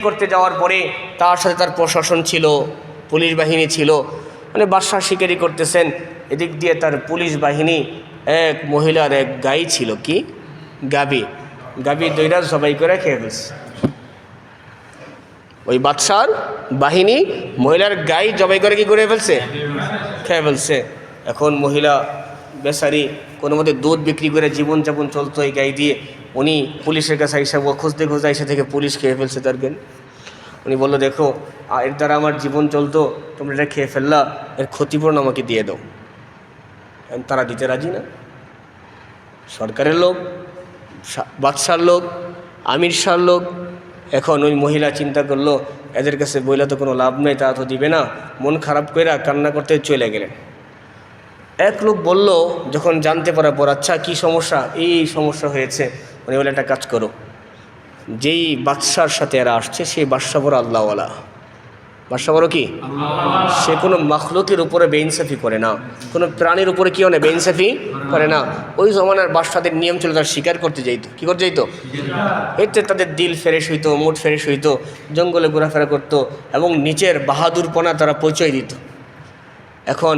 করতে যাওয়ার পরে তার সাথে তার প্রশাসন ছিল, পুলিশ বাহিনী ছিল, মানে বাদশাহ শিকারি করতেছেন, এদিক দিয়ে তার পুলিশ বাহিনী এক মহিলার এক গাই ছিল, কি গাবি দইরা জবাই করে খেয়ে ফেলছে। ওই বাদশার বাহিনী মহিলার গাই জবাই করে কি করে ফেলছে, খেয়ে ফেলছে। এখন মহিলা বেচারি কোনো মতে দুধ বিক্রি করে জীবনযাপন চলতো এই গাই দিয়ে। উনি পুলিশের কাছে হিসাব খুঁজতে এসে থেকে পুলিশ খেয়ে ফেলছে তার জ্ঞান। উনি বললো, দেখো এর দ্বারা আমার জীবন চলতো, তোমরা এটা খেয়ে ফেললা, এর ক্ষতিপূরণ আমাকে দিয়ে দাও। তারা দিতে রাজি না। সরকারের লোক, বাদশার লোক, আমির শাহর লোক। এখন ওই মহিলা চিন্তা করলো, এদের কাছে বইলা তো কোনো লাভ নেই, তারা তো দিবে না। মন খারাপ করে কান্না করতে চলে গেলেন। এক লোক বলল, যখন জানতে পারার পর, আচ্ছা কী সমস্যা? এই সমস্যা হয়েছে। উনি বলে, একটা কাজ করো, যেই বাদশার সাথে এরা আসছে সেই বাদশা বড় আল্লাহওয়ালা। বাদশা বড় কি? সে কোনো মাখলুকের উপরে বেইনসাফি করে না, কোনো প্রাণীর উপরে কী হয় না, বেইনসাফি করে না। ওই জমানার বাদশাদের নিয়ম ছিল, তারা শিকার করতে যাইতো। কী করতে যাইতো? এতে তাদের দিল ফ্রেশ হইতো, মুড ফ্রেশ হইতো, জঙ্গলে ঘোরাফেরা করতো এবং নিচের বাহাদুরপনা তারা পরিচয় দিত। এখন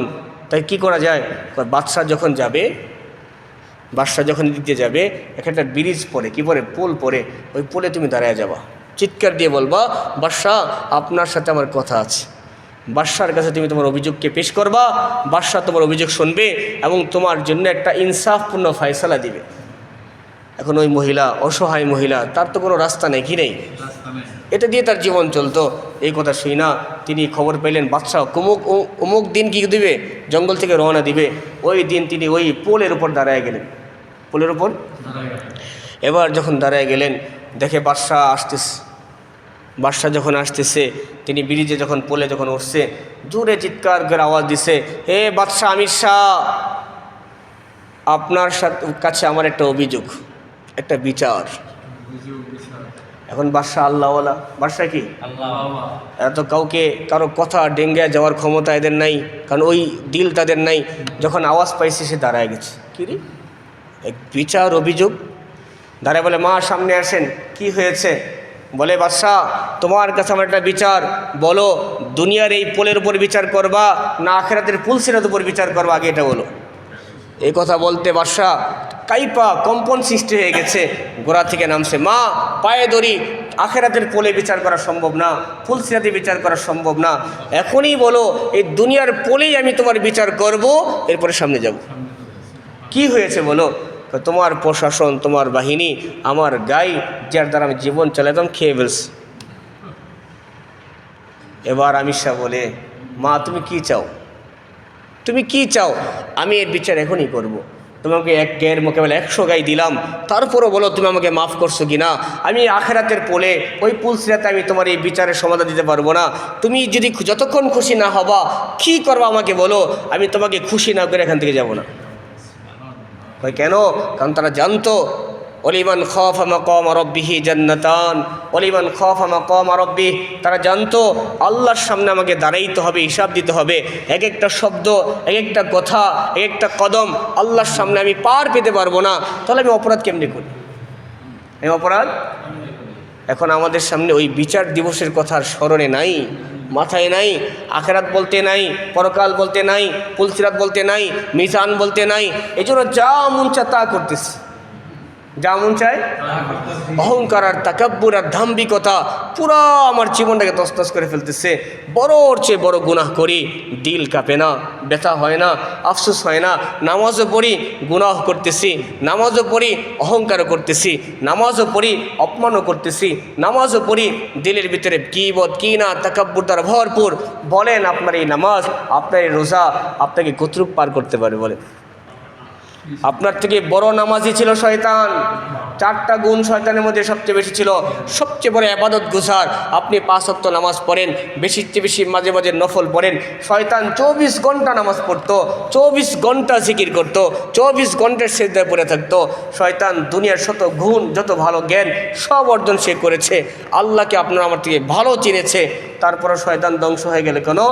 তাই কি করা যায়? বাদশা যখন দিতে যাবে, একটা ব্রিজ পরে, কি পরে, পোল পরে, ওই পোলে তুমি দাঁড়ায় যাবা, চিৎকার দিয়ে বলবা, বাদশা আপনার সাথে আমার কথা আছে। বাদশার কাছে তুমি তোমার অভিযোগকে পেশ করবা, বাদশা তোমার অভিযোগ শুনবে এবং তোমার জন্য একটা ইনসাফপূর্ণ ফয়সালা দিবে। এখন ওই মহিলা, অসহায় মহিলা, তার তো কোনো রাস্তা নেই, কি নেই, এটা দিয়ে তার জীবন চলতো। এই কথা শুই না তিনি খবর পেলেন, বাদশা অমুক দিন কি দিবে, জঙ্গল থেকে রওনা দিবে। ওই দিন তিনি ওই পোলের উপর দাঁড়ায় গেলেন, পোলের উপর। এবার যখন দাঁড়ায় গেলেন, দেখে বাদশা যখন আসতেছে, তিনি ব্রিজে যখন পোলে যখন উঠছে, জোরে চিৎকার করে আওয়াজ দিছে, হে বাদশা আমির শাহ, আপনার কাছে আমার একটা অভিযোগ, একটা বিচার। এখন বাদশা আল্লাহওয়ালা, বাদশা কি এরা তো কারো কথা ডেঙ্গে যাওয়ার ক্ষমতা এদের নাই, কারণ ওই দিল তাদের নাই। যখন আওয়াজ পাইছে সে দাঁড়ায় গেছে, কি রে এক বিচার, অভিযোগ। দাঁড়ায় বলে, মা সামনে আসেন, কি হয়েছে? বলে, বাদশা তোমার কাছে আমার একটা বিচার, বলো দুনিয়ার এই পোলের উপর বিচার করবা না আখিরাতের পুলসিরাতের উপর বিচার করবা, আগে এটা বলো। এই কথা বলতে বাদশা কাইপা কম্পন সৃষ্টি হয়ে গেছে, গোড়া থেকে নামছে, মা পায়ে ধরি, আখিরাতের পোলে বিচার করা সম্ভব না, পুলসিরাতে বিচার করা সম্ভব না, এখনই বলো এই দুনিয়ার পোলেই আমি তোমার বিচার করব, এরপরে সামনে যাব। কি হয়েছে বলো? তোমার প্রশাসন, তোমার বাহিনী আমার গাই, যার দ্বারা আমি জীবন চালাতাম, খেয়ে ফেলছে। এবার আমির শাহ বলে, মা তুমি কি চাও? আমি এর বিচার এখনই করব। তোমাকে এক গায়ের মোকাবেলা 100 গাই দিলাম, তারপরও বলো তুমি আমাকে মাফ করছো কি না? আমি আখিরাতের পোলে ওই পুলসিরাতে আমি তোমার এই বিচারের সমাধান দিতে পারবো না। তুমি যদি যতক্ষণ খুশি না হবা, কি করবা আমাকে বলো, আমি তোমাকে খুশি না করে এখান থেকে যাব না। কেন? কারণ তারা জানতো, ওলিমান খাফা মাকাম রাব্বিহি জান্নাতান, ওলিমান খাফা মাকাম রাব্বিহি, তারা জানতো আল্লাহর সামনে আমাকে দাঁড়াইতে হবে, হিসাব দিতে হবে। এক একটা শব্দ, এক একটা কথা, এক একটা কদম আল্লাহর সামনে আমি পার পেতে পারবো না। তাহলে আমি অপরাধ কেমনি করি? এখন আমাদের সামনে ওই বিচার দিবসের কথার স্মরণে নাই, মাথায় নাই, আখিরাত বলতে নাই, পরকাল বলতে নাই, পুলসিরাত বলতে নাই, মিজান বলতে নাই। এই জন্য যা মন চায় তা করতেছে, যা মন চায়। অহংকার আর তাকাব্বুর আর ধাম্বিকতা পুরা আমার জীবনটাকে তছনছ করে ফেলতেছে। বড়োর চেয়ে বড় গুনাহ করি, দিল কাঁপে না, ব্যথা হয় না, আফসোস হয় না। নামাজও পড়ি, গুনাহ করতেছি, নামাজও পড়ি, অহংকারও করতেছি, নামাজও পড়ি, অপমানও করতেছি, নামাজও পড়ি, দিলের ভিতরে গীবত কিনা তাকাব্বুর দ্বারা ভরপুর। বলেন আপনার এই নামাজ, আপনার এই রোজা আপনাকে কতটুক পার করতে পারে? বলেন। আপনার থেকে বড় নামাজি ছিল শয়তান। 4টা গুণ শয়তানের মধ্যে সবচেয়ে বেশি ছিল। সবচেয়ে বড় ইবাদত গুজার। আপনি 5 ওয়াক্ত নামাজ পড়েন, বেশি মাঝে মাঝে নফল পড়েন। শয়তান 24 ঘন্টা নামাজ পড়তো, 24 ঘন্টা জিকির করতো, 24 ঘন্টার সিজদায় পড়ে থাকতো। শয়তান দুনিয়ার শত গুণ, যত ভালো জ্ঞান সব অর্জন সে করেছে। আল্লাহকে আপনার আমার থেকে ভালো চিনেছে। তারপরে শয়তান ধ্বংস হয়ে গেলে কোনো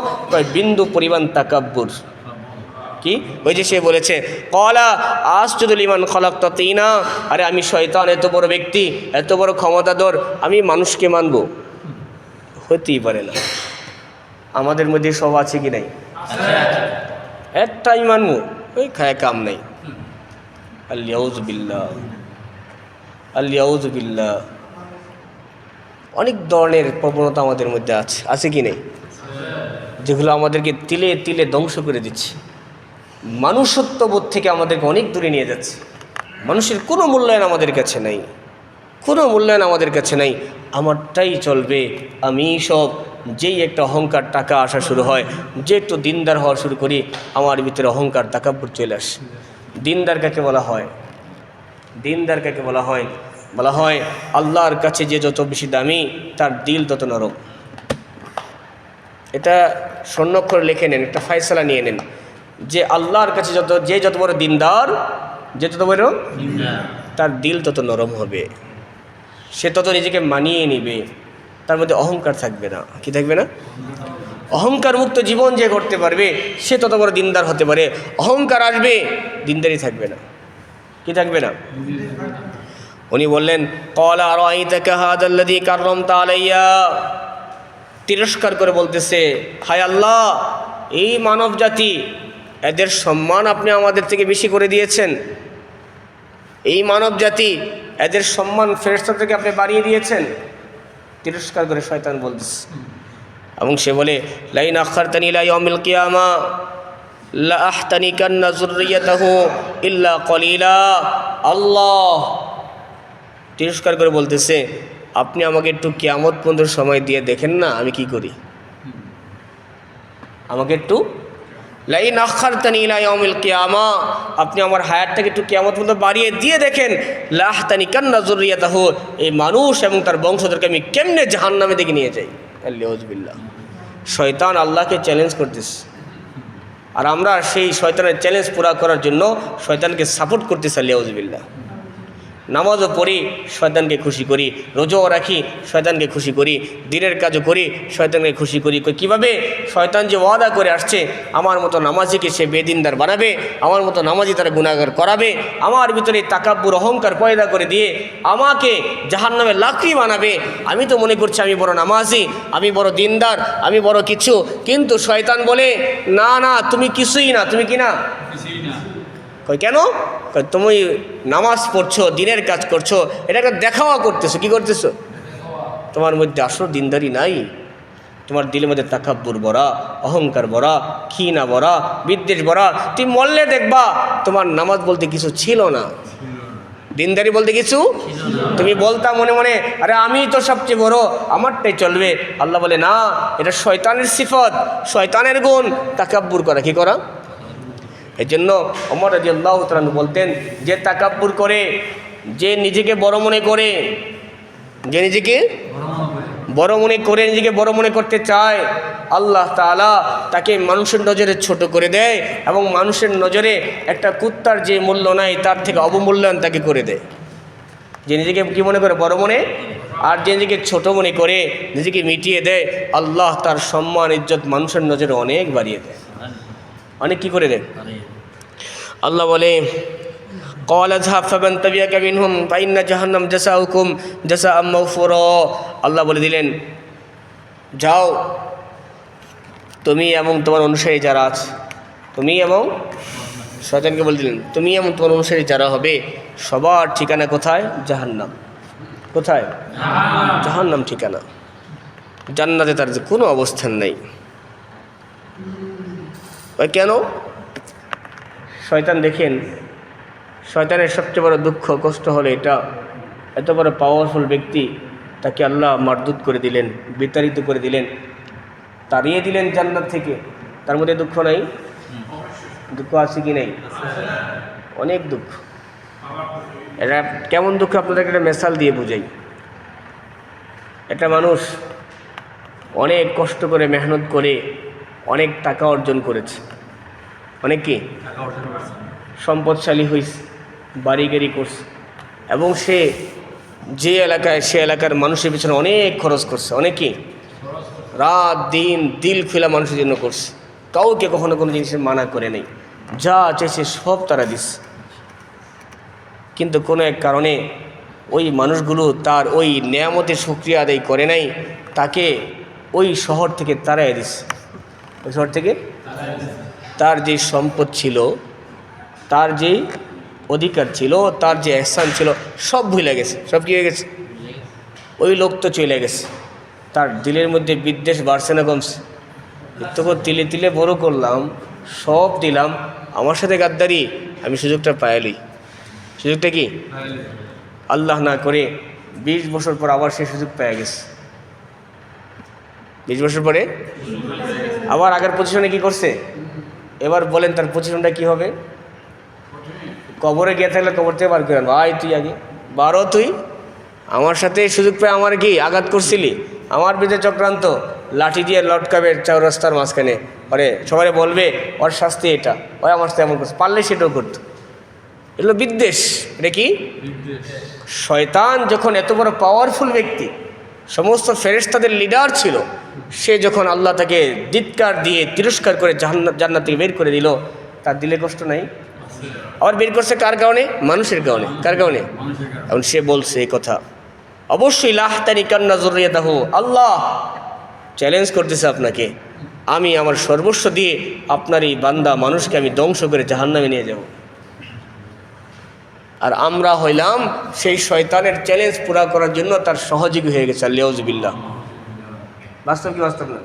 বিন্দু পরিমাণ তাকাব্বুর কি? ওই যে সে বলেছে, কলা আসজুদু লিমান খলাকতা তিনা, আরে আমি শয়তান, এত বড় ব্যক্তি, এত বড় ক্ষমতাধর, আমি মানুষকে মানব? হতেই পারে না। আমাদের মধ্যে সব আছে কি নাই? একটাই মানবো, ওই খায় কাম নাই। আল্লাউযুবিল্লাহ, আল্লাউযুবিল্লাহ। অনেক ধরনের প্রবণতা আমাদের মধ্যে আছে কি নেই? যেগুলো আমাদেরকে তিলে তিলে ধ্বংস করে দিচ্ছে, মানুষত্ববোধ থেকে আমাদেরকে অনেক দূরে নিয়ে যাচ্ছে। মানুষের কোনো মূল্যায়ন আমাদের কাছে নাই, কোনো মূল্যায়ন আমাদের কাছে নাই। আমারটাই চলবে, আমি সব। যেই একটা অহংকার টাকা আসা শুরু হয়, যে একটু দিনদার হওয়া শুরু করি, আমার ভিতরে অহংকার তাকাব্বুর চলে আসে। দিনদার কাকে বলা হয়? দিনদার কাকে বলা হয়? বলা হয় আল্লাহর কাছে যে যত বেশি দামি, তার দিল তত নরম। এটা স্বর্ণাক্ষরে লিখে নেন, একটা ফয়সালা নিয়ে নেন যে আল্লাহর কাছে যত বড় দিনদার, যে তত বড় তার দিল তত নরম হবে, সে তত নিজেকে মানিয়ে নিবে, তার মধ্যে অহংকার থাকবে না। কি থাকবে না? অহংকার মুক্ত জীবন যে করতে পারবে, সে তত বড় দিনদার হতে পারে। অহংকার আসবে, দিনদারি থাকবে না। কি থাকবে না? উনি বললেন ক্বালা আরাআইতাকা হাযাল্লাযী কাররামতা আলাইয়া, তিরস্কার করে বলতেছে, হায় আল্লাহ, এই মানব জাতি, এদের সম্মান আপনি আমাদের থেকে বেশি করে দিয়েছেন। এই মানব জাতি, এদের সম্মান ফেরেশতা থেকে আপনি বাড়িয়ে দিয়েছেন। তিরস্কার করে শয়তান বলতেছে, এবং সে বলে লাইন আখারতানি ইলা ইয়াউমিল কিয়ামা লা আহতানিকান্না যুররিয়াতাহু ইল্লা কলিলা। আল্লাহ তিরস্কার করে বলতেছে, আপনি আমাকে একটু কিয়ামত পর্যন্ত সময় দিয়ে দেখেন না, আমি কি করি। আমাকে একটু লাইন আখারতানি ইলা ইয়াউমিল কিয়ামা, আপনি আমার হায়াতটাকে একটু কিয়ামত পর্যন্ত বাড়িয়ে দিয়ে দেখেন, লা আহতানিকান্না যুররিয়াতাহু, এই মানুষ এবং তার বংশধরকে আমি কেমনে জাহান্নামে দিকে নিয়ে যাই। আল্লাহুবিল্লাহ। শয়তান আল্লাহকে চ্যালেঞ্জ করতেছে, আর আমরা সেই শয়তানের চ্যালেঞ্জ পুরা করার জন্য শয়তানকে সাপোর্ট করতেছি। আল্লাহুবিল্লাহ। নামাজও পড়ি, শয়তানকে খুশি করি। রোজাও রাখি, শয়তানকে খুশি করি। দিনের কাজও করি, শয়তানকে খুশি করি। কীভাবে? শয়তান যে ওয়াদা করে আসছে, আমার মতো নামাজিকে সে বেদিনদার বানাবে, আমার মতো নামাজি তারা গুনাহগার করাবে, আমার ভিতরে তাকাব্বুর অহংকার পয়দা করে দিয়ে আমাকে জাহান্নামের লাকড়ি বানাবে। আমি তো মনে করছি আমি বড় নামাজি, আমি বড় দিনদার, আমি বড় কিছু। কিন্তু শয়তান বলে না না, তুমি কিছুই না। তুমি কি না? কেন? তুমি নামাজ পড়ছো, দিনের কাজ করছো, এটাকে দেখাওয়া করতেছো। কি করতেছো? তোমার মধ্যে আসল দিনদারি নাই। তোমার দিলের মধ্যে তাকাব্বুর ভরা, অহংকার ভরা, ঘৃণা ভরা, বিদ্বেষ ভরা। তুমি মরলে দেখবা তোমার নামাজ বলতে কিছু ছিল না, দিনদারি বলতে কিছু। তুমি বলতা মনে মনে, আরে আমি তো সবচেয়ে বড়, আমারটাই চলবে। আল্লাহ বলে না, এটা শয়তানের সিফত, শয়তানের গুণ, তাকাব্বুর করা। কি করা? এই জন্য ওমর রাদিয়াল্লাহু তাআলা বলতেন, যে তাকাব্বুর করে, যে নিজেকে বড় মনে করে, যে নিজেকে বড় মনে করে, নিজেকে বড় মনে করতে চায়, আল্লাহ তাআলা তাকে মানুষের নজরে ছোট করে দেয়, এবং মানুষের নজরে একটা কুত্তার যে মূল্য নাই তার থেকে অবমূল্যায়ন তাকে করে দেয়। যে নিজেকে কি মনে করে? বড় মনে। আর যে নিজেকে ছোট মনে করে, নিজেকে মিটিয়ে দেয়, আল্লাহ তার সম্মান ইজ্জত মানুষের নজরে অনেক বাড়িয়ে দেয়, অনেক কি করে দেয়। আল্লাহ বলে ক্বালা যাহাব ফামান তাবিআকা মিনহুম ফাইন্না জাহান্নাম জাযাউকুম জাযাআম মাগফুরা। আল্লাহ বলে দিলেন, যাও, তুমি এবং তোমার অনুসারী যারা আছে, তুমি এবং শয়তানকে বলে দিলেন, তুমি এবং তোমার অনুসারী যারা হবে, সবার ঠিকানা কোথায়? জাহান্নাম। কোথায়? জাহান্নাম ঠিকানা। জান্নাতে তার কোনো অবস্থান নেই। কেন? শয়তান দেখেন, শয়তানের সবচেয়ে বড় দুঃখ কষ্ট হলো এটা, এত বড় পাওয়ারফুল ব্যক্তি, তাকে আল্লাহ মারদুদ করে দিলেন, বিতাড়িত করে দিলেন, তাড়িয়ে দিলেন জান্নাত থেকে। তার মধ্যে দুঃখ নাই? দুঃখ আছে কি নেই? অনেক দুঃখ। এটা কেমন দুঃখ আপনাদেরকে একটা মেসাল দিয়ে বুঝাই। একটা মানুষ অনেক কষ্ট করে মেহনত করে অনেক টাকা অর্জন করেছে, অনেক কি সম্পদশালী হয়েছে, বাড়ি গাড়ি করছে, এবং সে যে এলাকায়, সে এলাকার মানুষের পিছনে অনেক খরচ করছে, অনেক কি রাত দিন দিল খোলা মানুষের জন্য করছে। কাউকে কখনো কোনো জিনিসের মানা করে নেই, যা চাইছে সব তারা দিচ্ছে। কিন্তু কোনো এক কারণে ওই মানুষগুলো তার ওই নেয়ামতের শুকরিয়া আদায় করে নাই, তাকে ওই শহর থেকে তাড়াইয়া দিছে। ওই শহর থেকে তার যে সম্পদ ছিল, তার যে অধিকার ছিল, তার যে এহসান ছিল, সব ভুলে গেছে। সব কি হয়ে গেছে? ওই লোক তো চলে গেছে। তার দিলের মধ্যে বিদ্বেষ বাড়ছে না কমছে? তখন তিলে তিলে বড় করলাম, সব দিলাম, আমার সাথে গাদ্দারি, আমি সুযোগটা পাইলি। সুযোগটা কি? আল্লাহ না করে 20 বছর পর আবার সে সুযোগ পেয়ে গেছে। 20 বছর পরে আবার আগের পজিশনে কি করছে? এবার বলেন তার পজিশনটা কি হবে? কবরে গিয়ে থাকলে কবর থেকে বার করেন, ভাই তুই আগে বারো, তুই আমার সাথে সুযোগ পেয়ে আমার কি আঘাত করছিলি, আমার বিরুদ্ধে চক্রান্ত, লাঠি দিয়ে লটকাবে চৌরাস্তার মাঝখানে, আরে সবাই বলবে ওর শাস্তি এটা, ওই আমার সাথে এমন করছে, পারলে সেটাও করতো। এগুলো বিদ্বেষ। এটা কি? শয়তান যখন এত বড় পাওয়ারফুল ব্যক্তি, সমস্ত ফেরেশতাদের লিডার ছিল, সে যখন আল্লাহ তাকে ধিক্কার দিয়ে তিরস্কার করে জান্নাত থেকে বের করে দিল, তার দিলে কষ্ট নাই? আবার বের করছে কার কারণে? মানুষের কারণে। কার কারণে? এখন সে বলছে এই কথা, অবশ্যই লাহতানিকান্না যুররিয়াতাহু, আল্লাহ চ্যালেঞ্জ করতেছে আপনাকে, আমি আমার সর্বস্ব দিয়ে আপনার এই বান্দা মানুষকে আমি ধ্বংস করে জাহান্নামে নিয়ে যাব। আর আমরা হইলাম সেই শয়তানের চ্যালেঞ্জ পুরা করার জন্য তার সহযোগী হয়ে গেছে। আলিয়াউযুবিল্লাহ। বাস্তব কি বাস্তব না?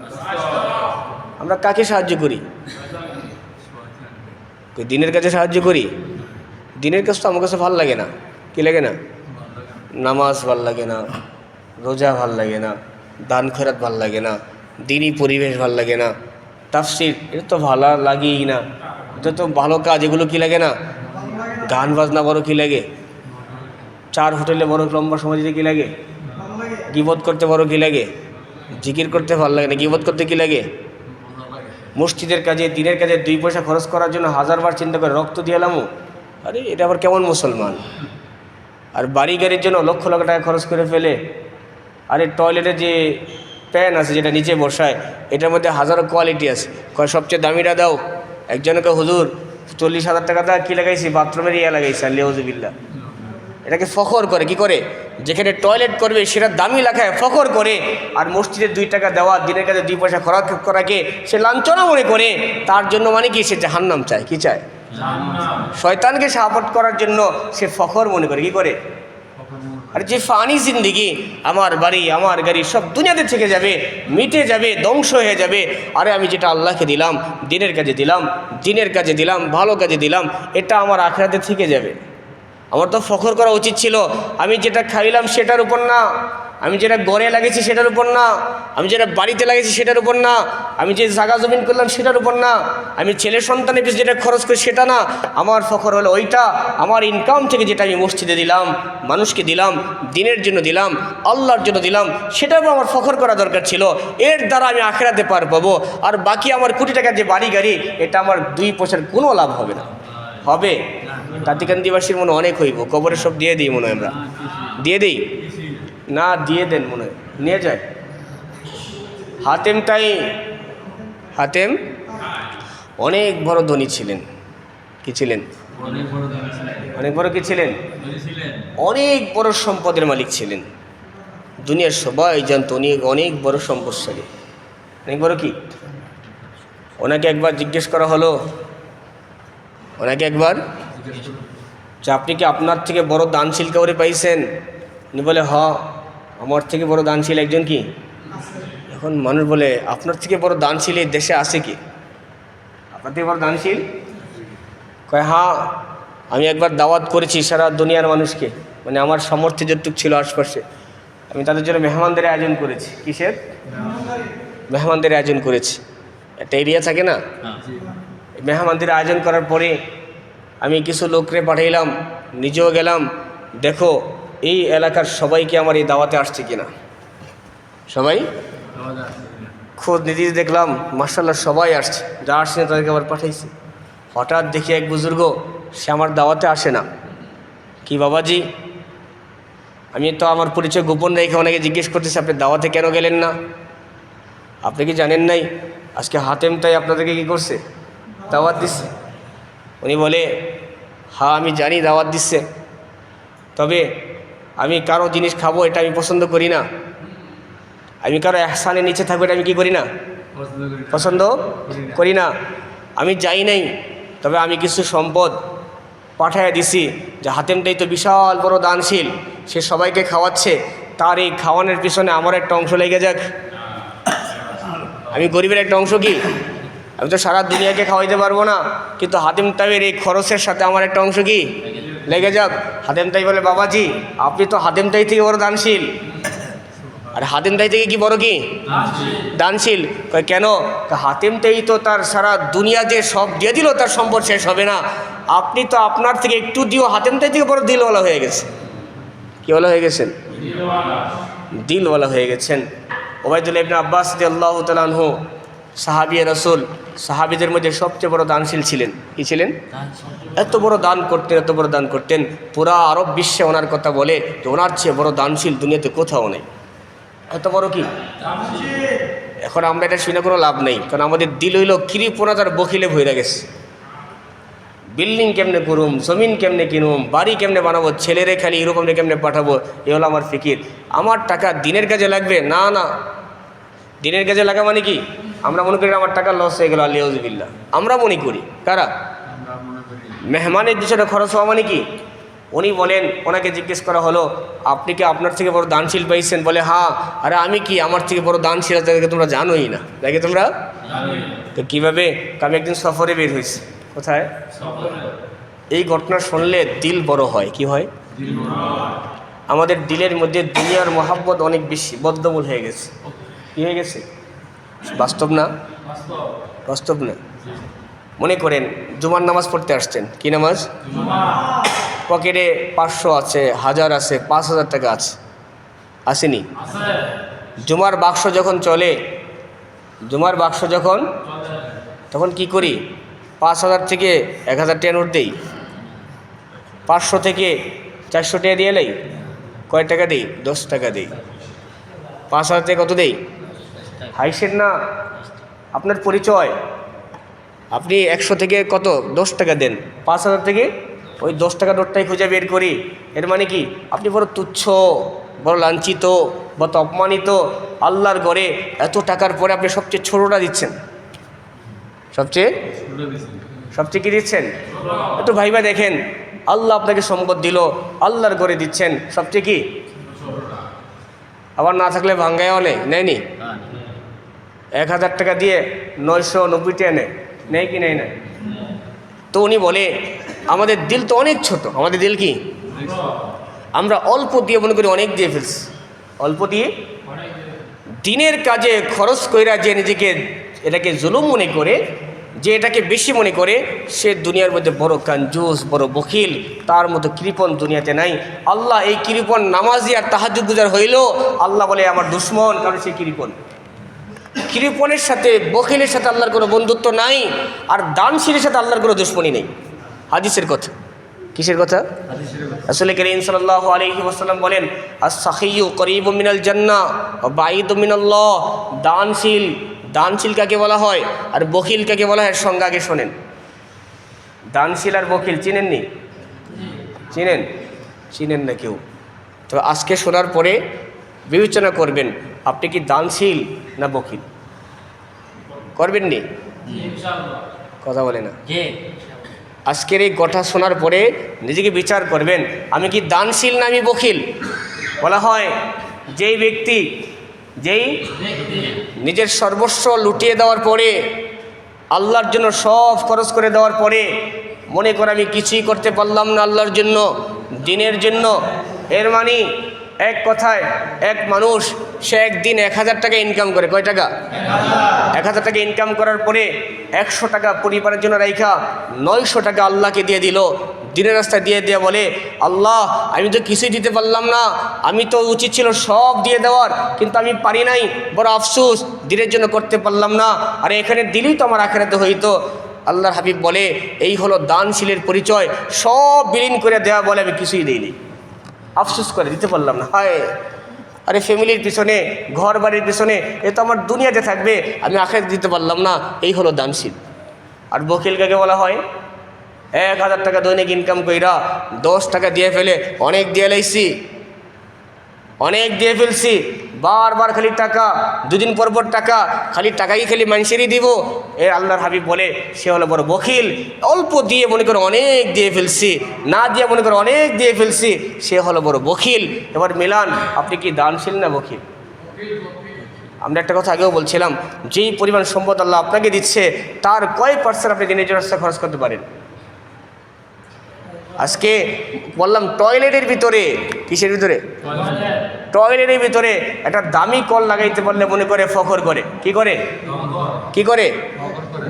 আমরা কাকে সাহায্য করি? দিনের কাছে সাহায্য করি। দিনের কাজ তো আমার কাছে ভাল লাগে না। কি লাগে না? নামাজ ভাল লাগে না, রোজা ভাল লাগে না, দান খয়রাত ভাল লাগে না, দিনই পরিবেশ ভাল লাগে না, তাফসির এটা তো ভালো লাগেই না, এটা তো ভালো কাজ, এগুলো কি লাগে না? গান বাজনা বড় কি লাগে? 4 হোটেলে বড় লম্বা সময় দিতে কি লাগে? গীবত করতে বড় কি লাগে? জিকির করতে ভালো লাগে না, গীবত করতে কি লাগে? মসজিদের কাজে, দিনের কাজে 2 পয়সা খরচ করার জন্য 1000 বার চিন্তা করে রক্ত দিয়ে এলামও, আরে এটা আবার কেমন মুসলমান? আর বাড়ি গাড়ির জন্য লক্ষ লক্ষ টাকা খরচ করে ফেলে। আরে টয়লেটে যে প্যান আছে যেটা নিচে বসায়, এটার মধ্যে হাজারো কোয়ালিটি আছে, কয় সবচেয়ে দামিটা দাও। একজনকে হুজুর 40,000 টাকা দা কী লাগাইছি? বাথরুমের ইয়া লাগাইছি। আলিয়াউযুবিল্লাহ। এটাকে ফখর করে। কি করে? যেখানে টয়লেট করবে সেটা দামি লেখায় ফখর করে, আর মসজিদে 2 টাকা দেওয়া, দিনের কাছে 2 পয়সা খরচ করাকে সে লাঞ্ছনা মনে করে। তার জন্য মানে কি? সে জাহান্নাম চায়। কি চায়? শয়তানকে সাপোর্ট করার জন্য সে ফখর মনে করে। কি করে? আর যে ফানি জিন্দিগি, আমার বাড়ি আমার গাড়ি সব দুনিয়াতে থেকে যাবে, মিটে যাবে, ধ্বংস হয়ে যাবে। আরে আমি যেটা আল্লাহকে দিলাম, দিনের কাজে দিলাম, দিনের কাজে দিলাম, ভালো কাজে দিলাম, এটা আমার আখিরাতে থেকে যাবে। আমার তো ফখর করা উচিত ছিল আমি যেটা খাইলাম সেটার উপর না, আমি যেটা গড়ে লাগিয়েছি সেটার উপর না, আমি যেটা বাড়িতে লাগিয়েছি সেটার উপর না, আমি যে জায়গা জমিন করলাম সেটার উপর না, আমি ছেলে সন্তানের পিছনে যেটা খরচ করি সেটা না। আমার ফখর হলো ওইটা, আমার ইনকাম থেকে যেটা আমি মসজিদে দিলাম, মানুষকে দিলাম, দিনের জন্য দিলাম, আল্লাহর জন্য দিলাম, সেটার উপর আমার ফখর করা দরকার ছিল। এর দ্বারা আমি আখিরাতে পার পাবো। আর বাকি আমার কোটি টাকার যে বাড়ি গাড়ি, এটা আমার 2 পয়সার কোনো লাভ হবে না। হবে? তাঁতিকান্দিবাসীর মনে অনেক হইব, কবরে সব দিয়ে দিই মনে হয়। আমরা দিয়ে দিই না? দিয়ে দেন মনে হয়, নিয়ে যায়। হাতেম অনেক বড় ধনী ছিলেন। কি ছিলেন? অনেক বড় কি ছিলেন? অনেক বড় সম্পদের মালিক ছিলেন। দুনিয়ার সবাই জানত উনি অনেক বড় সম্পদশালী। অনেক বড় কি? ওনাকে একবার জিজ্ঞেস করা হলো, যে আপনি কি আপনার থেকে বড় দানশীল কাউরে পাইছেন? উনি বলে, হ, আমার থেকে বড় দানশীল একজন কি? এখন মানুষ বলে, আপনার থেকে বড় দানশীল এই দেশে আছে কি? আপনার থেকে বড় দানশীল? কয়, হ্যাঁ, আমি একবার দাওয়াত করেছি সারা দুনিয়ার মানুষকে, মানে আমার সামর্থ্য যতটুকু ছিল আশপাশে, আমি তাদের জন্য মেহমানদের আয়োজন করেছি। কিসের মেহমানদের আয়োজন করেছি? একটা এরিয়া থাকে না, মেহমানদের আয়োজন করার পরে আমি কিছু লোকরে পাঠাইলাম, নিজেও গেলাম, দেখো এই এলাকার সবাইকে আমার এই দাওয়াতে আসছে কিনা। সবাই খোঁজ নিতে দেখলাম মাশাআল্লাহ সবাই আসছে, যা আসছে না তাদেরকে আবার পাঠাইছি। হঠাৎ দেখি এক বুজুর্গ, সে আমার দাওয়াতে আসে না। কি বাবাজি? আমি তো আমার পরিচয় গোপন রেখে অনেকে জিজ্ঞেস করতেছি, আপনি দাওয়াতে কেন গেলেন না? আপনি কি জানেন নাই আজকে হাতেম তাই আপনাদেরকে কি করছে? দাওয়াত দিচ্ছে। উনি বলে, হ্যাঁ আমি জানি দাওয়াত দিচ্ছে, তবে আমি কারো জিনিস খাবো এটা আমি পছন্দ করি না। আমি কারো এহসানের নিচে থাকবো এটা আমি কি করি না, পছন্দ করি না। আমি যাই নাই, তবে আমি কিছু সম্পদ পাঠাইয়া দিছি যে হাতেমটাই তো বিশাল বড় দানশীল, সে সবাইকে খাওয়াচ্ছে, তার এই খাওয়ানোর পিছনে আমার একটা অংশ লেগে যাক। আমি গরিবের একটা অংশ কি, আমি তো সারা দুনিয়াকে খাওয়াইতে পারবো না, কিন্তু হাতেম তাইয়ের এই খরচের সাথে আমার একটা অংশ কি লেগে যাক। হাতেম তাই বলে, বাবাজি আপনি তো হাতেম তাই থেকে বড় দানশীল, আর হাতেম তাই থেকে কি বড় কি দানশীল। কয় কেন? হাতেম তাই তো তার সারা দুনিয়া যে সব দিয়ে দিল তার সম্পদ শেষ হবে না, আপনি তো আপনার থেকে একটু দিও হাতেম তাই থেকে বড় দিলওয়ালা হয়ে গেছে। কি বলা হয়ে গেছেন? দিলওয়ালা হয়ে গেছেন। ওবায়দুল্লাহ ইবনে আব্বাস রাদিয়াল্লাহু তাআলা আনহু সাহাবী রাসূল, সাহাবীদের মধ্যে সবচেয়ে বড় দানশীল ছিলেন। কি ছিলেন? এত বড় দান করতেন, এত বড় দান করতেন, পুরা আরব বিশ্বে ওনার কথা বলে যে ওনার চেয়ে বড় দানশীল দুনিয়াতে কোথাও নেই। এত বড় কি? এখন আমরা এটা শুনে কোনো লাভ নেই, কারণ আমাদের দিল হইল কৃপণতার বখিলে ভইরা গেছে। বিল্ডিং কেমনে করুম, জমিন কেমনে কিনুম, বাড়ি কেমনে বানাবো, ছেলেরে খালি এরকম কেমনে পাঠাবো, এ হলো আমার ফিকির। আমার টাকা দিনের কাজে লাগবে না, না দিনের কাজে লাগা মানে কি, আমরা মনে করি আমার টাকা লস হয়ে গেল, আলিয়াউযুবিল্লাহ। আমরা মনে করি, কারা? মেহমানের পিছনে খরচ হওয়া মানে কি? উনি বলেন, ওনাকে জিজ্ঞেস করা হলো, আপনি কি আপনার থেকে বড় দানশীল পাইছেন? বলে হ্যাঁ। আরে আমি কি, আমার থেকে বড় দানশীল তাদেরকে তোমরা জানোই না, দেখে তোমরা তো কীভাবে? আমি একদিন সফরে বের হয়েছি। কোথায়? এই ঘটনা শুনলে দিল বড় হয়। কি হয়? আমাদের দিলের মধ্যে দুনিয়ার মহাব্বত অনেক বেশি বদ্ধমূল হয়ে গেছে। কি হয়ে গেছে? বাস্তব না? বাস্তব না। মনে করেন জুমার নামাজ পড়তে আসছেন। কি নামাজ? পকেটে 500 আছে, 1000 আছে, 5000 টাকা আছে, আসেনি? জুমার বাক্স যখন চলে, জুমার বাক্স যখন, তখন কি করি? 5000 থেকে 1000 টাকা নোট দেই, 500 থেকে 400 টাকা দিয়ে এলাই। কয় টাকা দিই? 10 টাকা দিই। 5000 থেকে কত দেই? হাইসেন না আপনার পরিচয়। আপনি 100 থেকে কত 10 টাকা দেন, 5000 থেকে ওই 10 টাকা নোটটাই খুঁজে বের করি। এর মানে কি? আপনি বড় তুচ্ছ, বড় লাঞ্ছিত, বড় অপমানিত। আল্লাহর ঘরে এত টাকার পরে আপনি সবচেয়ে ছোটোটা দিচ্ছেন, সবচেয়ে কি দিচ্ছেন? একটু ভাইবা দেখেন, আল্লাহ আপনাকে সম্পদ দিল, আল্লাহর ঘরে দিচ্ছেন সবচেয়ে কি? আবার না থাকলে ভাঙ্গায়ও নেয়নি। 1000 টাকা দিয়ে 990 টাকা নেয় কি নেয় না? তো উনি বলে আমাদের দিল তো অনেক ছোট। আমাদের দিল কি? আমরা অল্প দিয়ে মনে করি অনেক দিয়ে ফেলছি। অল্প দিয়ে দিনের কাজে খরচ কইরা যে নিজেকে এটাকে জুলুম মনে করে, যে এটাকে বেশি মনে করে, সে দুনিয়ার মধ্যে বড় কাঞ্জুস, বড় বখিল। তার মতো কৃপণ দুনিয়াতে নাই। আল্লাহ এই কৃপণ নামাজি আর তাহাজ্জুদ গুজার হইল, আল্লাহ বলে আমার দুশ্মন, কারণ সে কৃপণ। কৃপণের সাথে, বখিলের সাথে আল্লাহর কোনো বন্ধুত্ব নাই, আর দানশীলের সাথে আল্লাহর কোনো দুশ্মনী নেই। হাদিসের কথা। কিসের কথা? রাসূল কারীম সাল্লাল্লাহু আলাইহি ওয়াসাল্লাম বলেন, আস-সাখিয়্যু করিবুম মিনাল জান্নাহ ওয়া বাঈদুম মিনাল্লাহ। দানশীল কাকে বলা হয় আর বখিল কাকে বলা হয়, সংজ্ঞা আগে শোনেন। দানশীল আর বখিল চিনেননি? চিনেন না কেউ? তো আজকে শোনার পরে বিবেচনা করবেন, আপনি কি দানশীল না বখিল? করবেন নি? কথা বলে না। আজকের এই কথা শোনার পরে নিজেকে বিচার করবেন, আমি কি দানশীল না আমি বখিল? বলা হয় যেই ব্যক্তি নিজের সর্বস্ব লুটিয়ে দেওয়ার পরে, আল্লাহর জন্য সব খরচ করে দেওয়ার পরে মনে করে আমি কিছুই করতে পারলাম না আল্লাহর জন্য, দিনের জন্য। এর মানে এক কথায় এক মানুষ সে একদিন 1000 টাকা ইনকাম করে। কয় টাকা? 1000 টাকা ইনকাম করার পরে 100 টাকা পরিবারের জন্য রাইখা 900 টাকা আল্লাহকে দিয়ে দিল, দিনের রাস্তায় দিয়ে বলে, আল্লাহ আমি তো কিছুই দিতে পারলাম না, আমি তো উচিত ছিল সব দিয়ে দেওয়ার, কিন্তু আমি পারি নাই, বড় আফসোস, দিনের জন্য করতে পারলাম না, আর এখানে দিলেই তো আমার আখিরাতে হইতো। আল্লাহর হাবিব বলে এই হলো দানশীলের পরিচয়। সব বিলীন করে দেওয়া বলে আমি কিছুই দিইনি, আফসোস করে দিতে পারলাম না। হায়, আরে ফ্যামিলির পিছনে, ঘর বাড়ির পিছনে, এ তো আমার দুনিয়াতে থাকবে, আমি আখিরাতে দিতে পারলাম না। এই হলো দানশীল। আর বখিল কাকে বলা হয়? 1000 টাকা দৈনিক ইনকাম কইরা 10 টাকা দিয়ে ফেলে, অনেক দিয়ে ফেলছি, বারবার খালি টাকা, দুদিন পর পর টাকা, খালি টাকাই খালি মানুষেরই দিব। এর আল্লাহর হাবিব বলে সে হলো বড় বখিল। অল্প দিয়ে মনে করে অনেক দিয়ে ফেলছি, না দিয়ে মনে করে অনেক দিয়ে ফেলছি, সে হলো বড় বখিল। এবার মিলান, আপনি কি দানশীল না বখিল? আমরা একটা কথা আগেও বলছিলাম, যেই পরিমাণ সম্পদ আল্লাহ আপনাকে দিচ্ছে তার কয় % আপনি দিনের জন্য খরচ করতে পারেন? আজকে বললাম টয়লেটের ভিতরে, কিসের ভিতরে? টয়লেটের ভিতরে একটা দামি কল লাগাইতে পারলে মনে করে ফখর করে। কি করে? কি করে?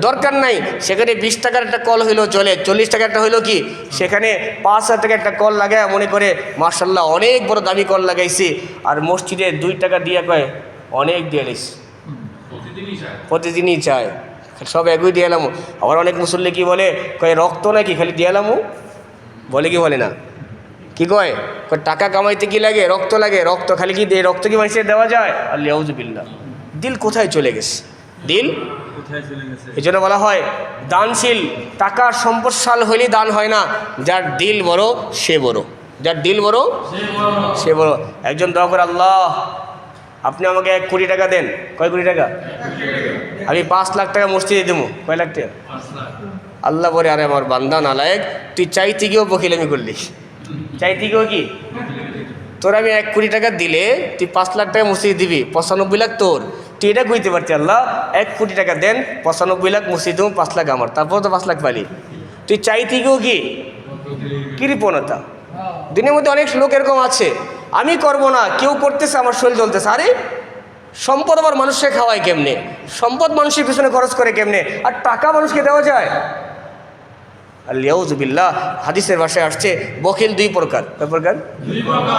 দরকার নাই, সেখানে 20 টাকার একটা কল হইলো চলে, 40 টাকা একটা হইলো কি, সেখানে 5,000 টাকা একটা কল লাগায় মনে করে মাশাল্লাহ অনেক বড় দামি কল লাগাইছি। আর মসজিদে 2 টাকা দিয়ে কয় অনেক দিয়ে নিস, প্রতিদিনই চায়, সব একই দিয়ে এলাম। আবার অনেক মুসল্লি কি বলে, কয় রক্ত নাকি খালি দিয়ে এলাম, বলে কি বলে না, কি কয় টাকা কামাইতে কি লাগে, রক্ত লাগে, রক্ত খালি কি দিয়ে, রক্ত কি মানুষের দেওয়া যায়? আল্লাহুযুবিল্লাহ। দিল কোথায় চলে গেছে? দিল এই জন্য বলা হয় দানশীল টাকার সম্পদশাল হইলেই দান হয় না, যার দিল বড় সে বড়, যার দিল বড় সে বড়। একজন দোয়া করে, আল্লাহ আপনি আমাকে 1 কোটি টাকা দেন। কয় কোটি টাকা? আমি 5 লাখ টাকা মসজিদে দেবো। কয় লাখ টাকা? আল্লাহ বলে, আরে আমার বান্দা নালায়েক, তুই চাইতে গিয়েও বকিলামি করলি, চাইতে গিয়েও কি তোর আমি 1 কোটি টাকা দিলে তুই 5 লাখ টাকা মসজিদে দিবি, 95 লাখ তোর। তুই এটা কইতে পারতি, আল্লাহ 1 কোটি টাকা দেন, 95 লাখ মসজিদ দেবো, 5 লাখ আমার, তারপর তো 5 লাখ পালি। তুই চাইতে গিয়েও কি কৃপণতা। দিনের মধ্যে অনেক লোক এরকম আছে, আমি করব না, কেউ করতেছে, আমার শরীর জ্বলতেছে। আরে সম্পদ আবার মানুষকে খাওয়ায় কেমনে? সম্পদ মানুষের পিছনে খরচ করে কেমনে? আর টাকা মানুষকে দেওয়া যায়? আল্লাহুযুবিল্লাহ। হাদিসের ভাষায় আসছে বখিল 2 প্রকার। কয় প্রকার? 2 প্রকার।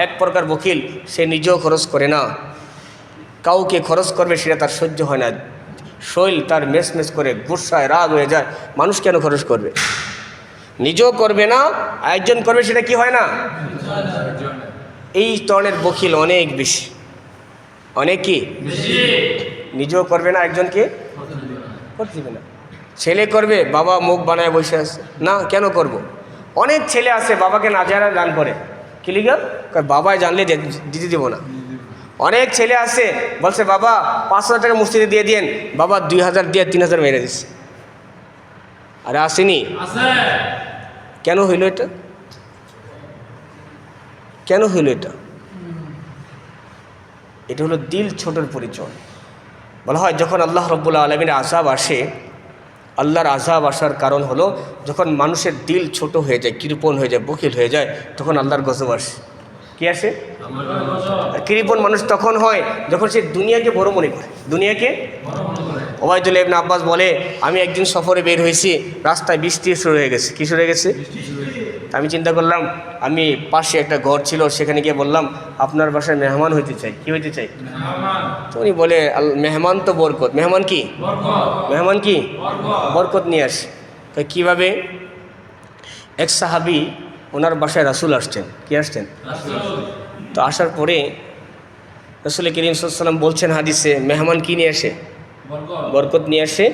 1 প্রকার বখিল, সে নিজেও খরচ করে না, কাউকে খরচ করবে সেটা তার সহ্য হয় না, শৈল তার মেস করে গুসায় রাগ হয়ে যায়, মানুষ কেন খরচ করবে? নিজেও করবে না, আরেকজন করবে, সেটা কি হয় না? এই ধরনের বখিল অনেক বেশি, অনেক কি নিজেও করবে না, একজনকে করতে দিবে না। ছেলে করবে, বাবা মুখ বানায় বসে আছে, না কেন করব? অনেক ছেলে আছে বাবাকে না জানা দান করে, কি লিগা? বাবায় জানলে দিতে দিব না। অনেক ছেলে আছে বলছে বাবা 5,000 টাকা মসজিদে দিয়ে দিয়েন, বাবা 2,000 দিয়ে 3,000 মেরে দিচ্ছে। আরে আসেনি? কেন হইল এটা? কেন হইল এটা? এটা হলো দিল ছোটোর পরিচয়। বলা হয় যখন আল্লাহ রাব্বুল আলামিনের আযাব আসে, আল্লাহর আযাব আসার কারণ হলো যখন মানুষের দিল ছোট হয়ে যায়, কৃপণ হয়ে যায়, বখিল হয়ে যায়, তখন আল্লাহর গজব আসে। কি আসে? কৃপণ মানুষ তখন হয় যখন সে দুনিয়াকে বড় মনে করে, দুনিয়াকে। ওবায়দুল্লাহ ইবনে আব্বাস বলে, আমি একদিন সফরে বের হয়েছি, রাস্তায় বৃষ্টি শুরু হয়ে গেছে। কি শুরু হয়ে গেছে? আমি চিন্তা করলাম, আমি পাশে একটা ঘর ছিল, সেখানে গিয়ে বললাম আপনার বাসায় মেহমান হইতে চাই। কি হইতে চাই? তো উনি বলে, মেহমান তো বরকত। মেহমান কি? মেহমান কি? বরকত নিয়ে আসে। তো কীভাবে? এক সাহাবী, ওনার বাসায় রাসূল আসছেন। কি আসছেন? তো আসার পরে রাসূল করিম সাল্লাল্লাহু আলাইহি ওয়াসাল্লাম বলছেন হাদিসে, মেহমান কি নিয়ে আসে? বরকত নিয়ে আসে,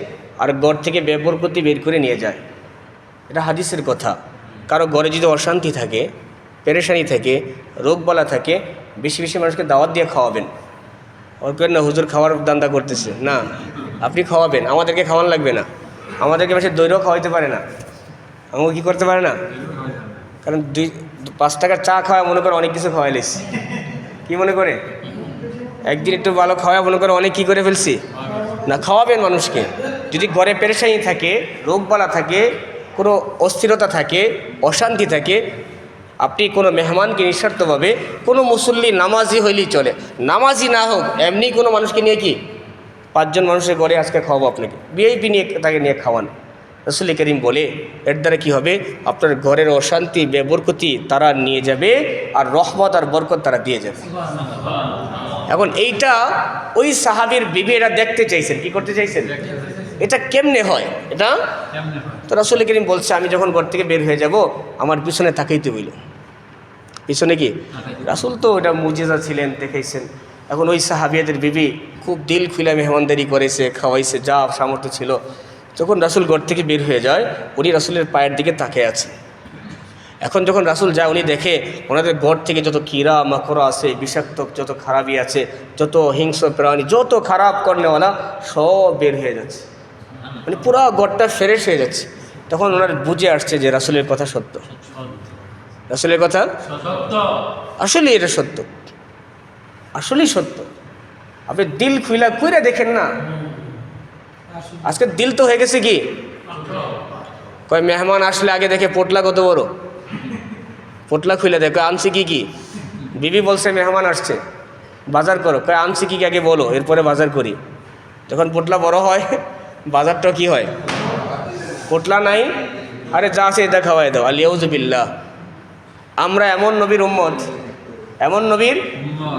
আর ঘর থেকে বেবরকতি বের করে নিয়ে যায়। এটা হাদিসের কথা। কারো ঘরে যদি অশান্তি থাকে, পেরেশানি থাকে, রোগবালা থাকে, বেশি বেশি মানুষকে দাওয়াত দিয়ে খাওয়াবেন। ওর কেন না হুজুর খাওয়ার দান্দা করতেছে, না আপনি খাওয়াবেন, আমাদেরকে খাওয়ান লাগবে না। আমাদেরকে বেশি দৈরও খাওয়াইতে পারে না, আমাকে কী করতে পারে না, কারণ 5 টাকার চা খাওয়া মনে করে অনেক কিছু খাওয়াইলিস। কি মনে করে? একদিন একটু ভালো খাওয়া মনে করে অনেক কী করে ফেলছি না। খাওয়াবেন মানুষকে। যদি ঘরে পেরেশানি থাকে, রোগবালা থাকে, কোনো অস্থিরতা থাকে, অশান্তি থাকে, আপনি কোনো মেহমানকে নিঃস্বার্থভাবে, কোনো মুসল্লি নামাজি হইলেই চলে, নামাজি না হোক, এমনি কোনো মানুষকে নিয়ে কি 5 জন মানুষের ঘরে আজকে খাওয়াবো আপনাকে, ভিআইপি নিয়ে তাকে নিয়ে খাওয়ান। রাসূল করিম বলে এর দ্বারা কী হবে? আপনার ঘরের অশান্তি, বেবরকতি তারা নিয়ে যাবে, আর রহমত আর বরকত তারা দিয়ে যাবে। এখন এইটা ওই সাহাবীর বিবি এরা দেখতে চাইছেন। কি করতে চাইছেন? এটা কেমনে হয়? এটা তো রাসূল করিম বলছে, আমি যখন ঘর থেকে বের হয়ে যাব, আমার পিছনে তাকাইতে হইল। পিছনে কি? রাসূল তো এটা মুজিজা ছিলেন, দেখাইছেন। এখন ওই সাহাবিয়াদের বিবি খুব দিল খুলে মেহমানদারি করেছে, খাওয়াইছে, যা সামর্থ্য ছিল। যখন রাসূল ঘর থেকে বের হয়ে যায়, উনি রাসূলের পায়ের দিকে তাকিয়ে আছে। এখন যখন রাসূল যায় উনি দেখে ওনাদের ঘর থেকে যত কীরা মাকড়া আছে, বিষাক্ত যত খারাপই আছে, যত হিংস্র প্রাণী, যত খারাপ কর্নেওয়ালা সব বের হয়ে যাচ্ছে, মানে পুরো ঘরটা ফ্রেশ হয়ে যাচ্ছে। তখন ওনার বুঝে আসছে যে রাসূলের কথা সত্য, রাসূলের কথা আসলে এটা সত্য, আসলেই সত্য। আপনি দিল খুইলা কইরা দেখেন না, আজকে দিল তো হয়ে গেছে কি, কয় মেহমান আসলে আগে দেখে পোটলা কত বড়, পোটলা খুলে দেখো আনছি কি কি, বিবি বলছে মেহমান আসছে বাজার করো, কয় আনছি কি আগে বলো এরপরে বাজার করি। যখন পোটলা বড় হয় বাজারটা কি হয়, পোটলা নাই, আরে যা আছে এটা খাওয়াই দাও, আলিয়াউযুবিল্লাহ। আমরা এমন নবীর উম্মত, এমন নবীর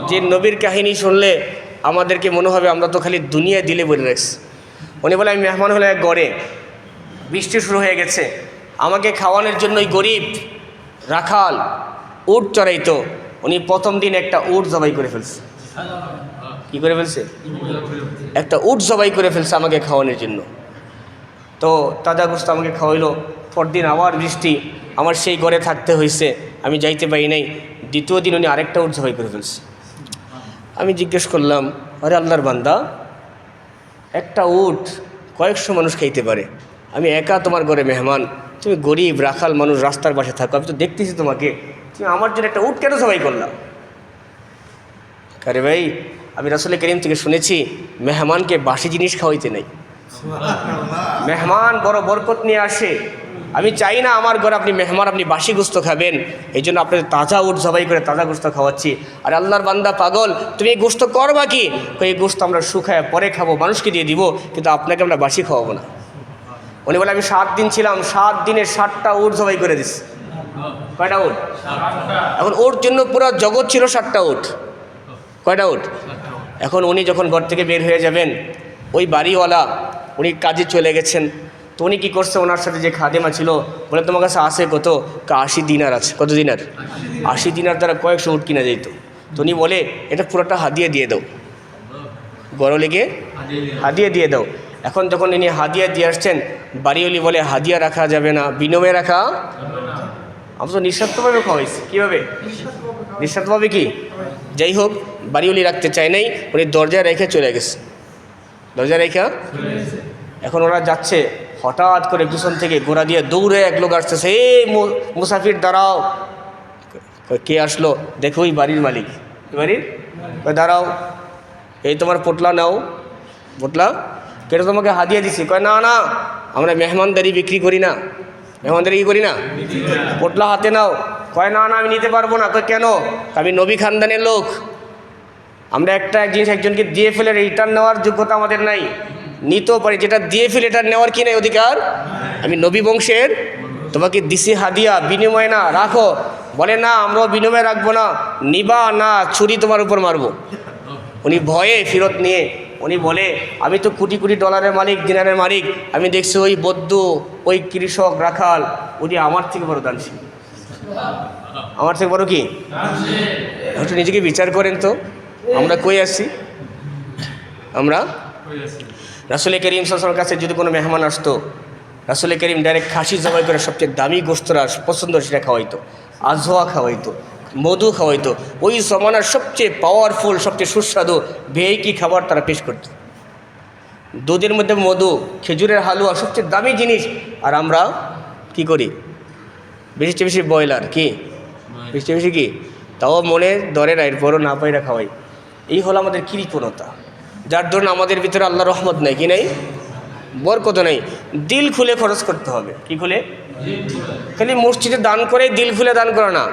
যে নবীর কাহিনী শুনলে আমাদেরকে মনে হবে আমরা তো খালি দুনিয়া দিলে বলে রাখছি। উনি বলে আমি মেহমান হলে এক গড়ে, বৃষ্টি শুরু হয়ে গেছে, আমাকে খাওয়ানোর জন্য ওই গরিব রাখাল উট চড়াইতো, উনি প্রথম দিন একটা উট জবাই করে ফেলছে। কি করে ফেলছে? একটা উট জবাই করে ফেলছে আমাকে খাওয়ানোর জন্য। তো তাজা গোশত আমাকে খাওয়াইলো। পরদিন আবার বৃষ্টি, আমার সেই ঘরে থাকতে হয়েছে, আমি যাইতে পারি নাই। দ্বিতীয় দিন উনি আরেকটা উট জবাই করে ফেলছে। আমি জিজ্ঞেস করলাম, আরে আল্লাহর বান্দা, একটা উট কয়েকশো মানুষ খাইতে পারে, আমি একা তোমার ঘরে মেহমান, তুমি গরিব রাখাল মানুষ রাস্তার পাশে থাকো, আমি তো দেখতেছি তোমাকে, তুমি আমার জন্য একটা উট কেন জবাই করলাম? আরে ভাই, আমি রাসূল করিম থেকে শুনেছি মেহমানকে বাসি জিনিস খাওয়াইতে নাই, মেহমান বড় বরকত নিয়ে আসে। আমি চাই না আমার ঘরে আপনি মেহমান আপনি বাসি গোস্ত খাবেন, এই জন্য আপনাদের তাজা উট জবাই করে তাজা গোস্ত খাওয়াচ্ছি। আর আল্লাহর বান্দা পাগল, তুমি এই গোস্ত করবা কি? এই গোস্ত আমরা শুকায় পরে খাবো, মানুষকে দিয়ে দিব, কিন্তু আপনাকে আমরা বাসি খাওয়াবো না। উনি বলে আমি 7 দিন ছিলাম, 7 দিনে 7টা উট জবাই করে দিস। কয়টা উট? এখন ওর জন্য পুরো জগৎ ছিল 7টা উট। কয়টা উট? এখন উনি যখন ঘর থেকে বের হয়ে যাবেন, ওই বাড়িওয়ালা উনি কাজে চলে গেছেন, তো উনি কী করছে, ওনার সাথে যে খাদেমা ছিল বলে তোমার কাছে আছে কত? 80 দিনার আছে। কত দিনার? 80 দিনার দ্বারা কয়েকশো উট কিনা যেত। তো উনি বলে এটা পুরোটা হাদিয়া দিয়ে দাও, গরলিকে হাদিয়া দিয়ে দাও। এখন যখন ইনি হাদিয়া দিয়ে আসছেন, বাড়িওয়ালি বলে হাদিয়া রাখা যাবে না, বিনিময়ে রাখা। আমরা তো নিঃস্বার্থভাবে খাওয়াইছি। কীভাবে নিঃস্বার্থভাবে? কি যাই হোক, বাড়িওয়ালি রাখতে চায় নাই, উনি দরজায় রেখে চলে গেছে, দরজা রেখা। এখন ওরা যাচ্ছে, হঠাৎ করে পিছন থেকে গোড়া দিয়ে দৌড়ে এক লোক আসতেছে, এই মুসাফির দাঁড়াও। কে আসলো? দেখো ওই বাড়ির মালিক। বাড়ির দাঁড়াও, এই তোমার পোটলা নাও। পোটলা কেটে তোমাকে হাদিয়া দিছি। কয় না না, আমরা মেহমানদারি বিক্রি করি না, মেহমানদারি কি করি না, পোটলা হাতে নাও। কয় না না, আমি নিতে পারবো না। কয় কেন? আমি নবী খানদানের লোক, আমরা এক জিনিস একজনকে দিয়ে ফেলে রিটার্ন নেওয়ার যোগ্যতা আমাদের নাই। নিতেও পারি, যেটা দিয়ে ফেলে এটা নেওয়ার কি নাই অধিকার। আমি নবী বংশের, তোমাকে দিছি হাদিয়া, বিনিময় না, রাখো। বলে না, আমরাও বিনিময় রাখবো না, নিবা না, ছুরি তোমার উপর মারবো। উনি ভয়ে ফেরত নিয়ে উনি বলে আমি তো কোটি কোটি ডলারের মালিক, দিনারের মালিক, আমি দেখছি ওই বৌদ্ধ, ওই কৃষক রাখাল, উনি আমার থেকে বড় দানশীল, আমার থেকে বড় কি। একটু নিজেকে বিচার করেন তো, আমরা কই আসছি? আমরা রাসূল করিম সাল্লাল্লাহু আলাইহি ওয়াসাল্লামের কাছে যদি কোনো মেহমান আসতো, রাসূল করিম ডাইরেক্ট খাসি জবাই করে সবচেয়ে দামি গোস্তরা পছন্দ সেটা খাওয়াইতো, আজওয়া খাওয়াইতো, মধু খাওয়াইতো। ওই জমানার সবচেয়ে পাওয়ারফুল, সবচেয়ে সুস্বাদু ভেইকি খাবার তারা পেশ করত। দুধের মধ্যে মধু, খেজুরের হালুয়া, সবচেয়ে দামি জিনিস। আর আমরা কি করি? বেশি বেশি ব্রয়লার, কি বেশি বেশি কি, তাও মনে ধরে না, এরপরও না পাইরা খাওয়াই। এই হলো আমাদের কৃপণতা, যার ধরুন আমাদের ভিতরে আল্লাহর রহমত নাই, কি নাই, বরকত নাই। দিল খুলে খরচ করতে হবে। কি খুলে? খালি মসজিদে দান করে দিল খুলে দান করে না,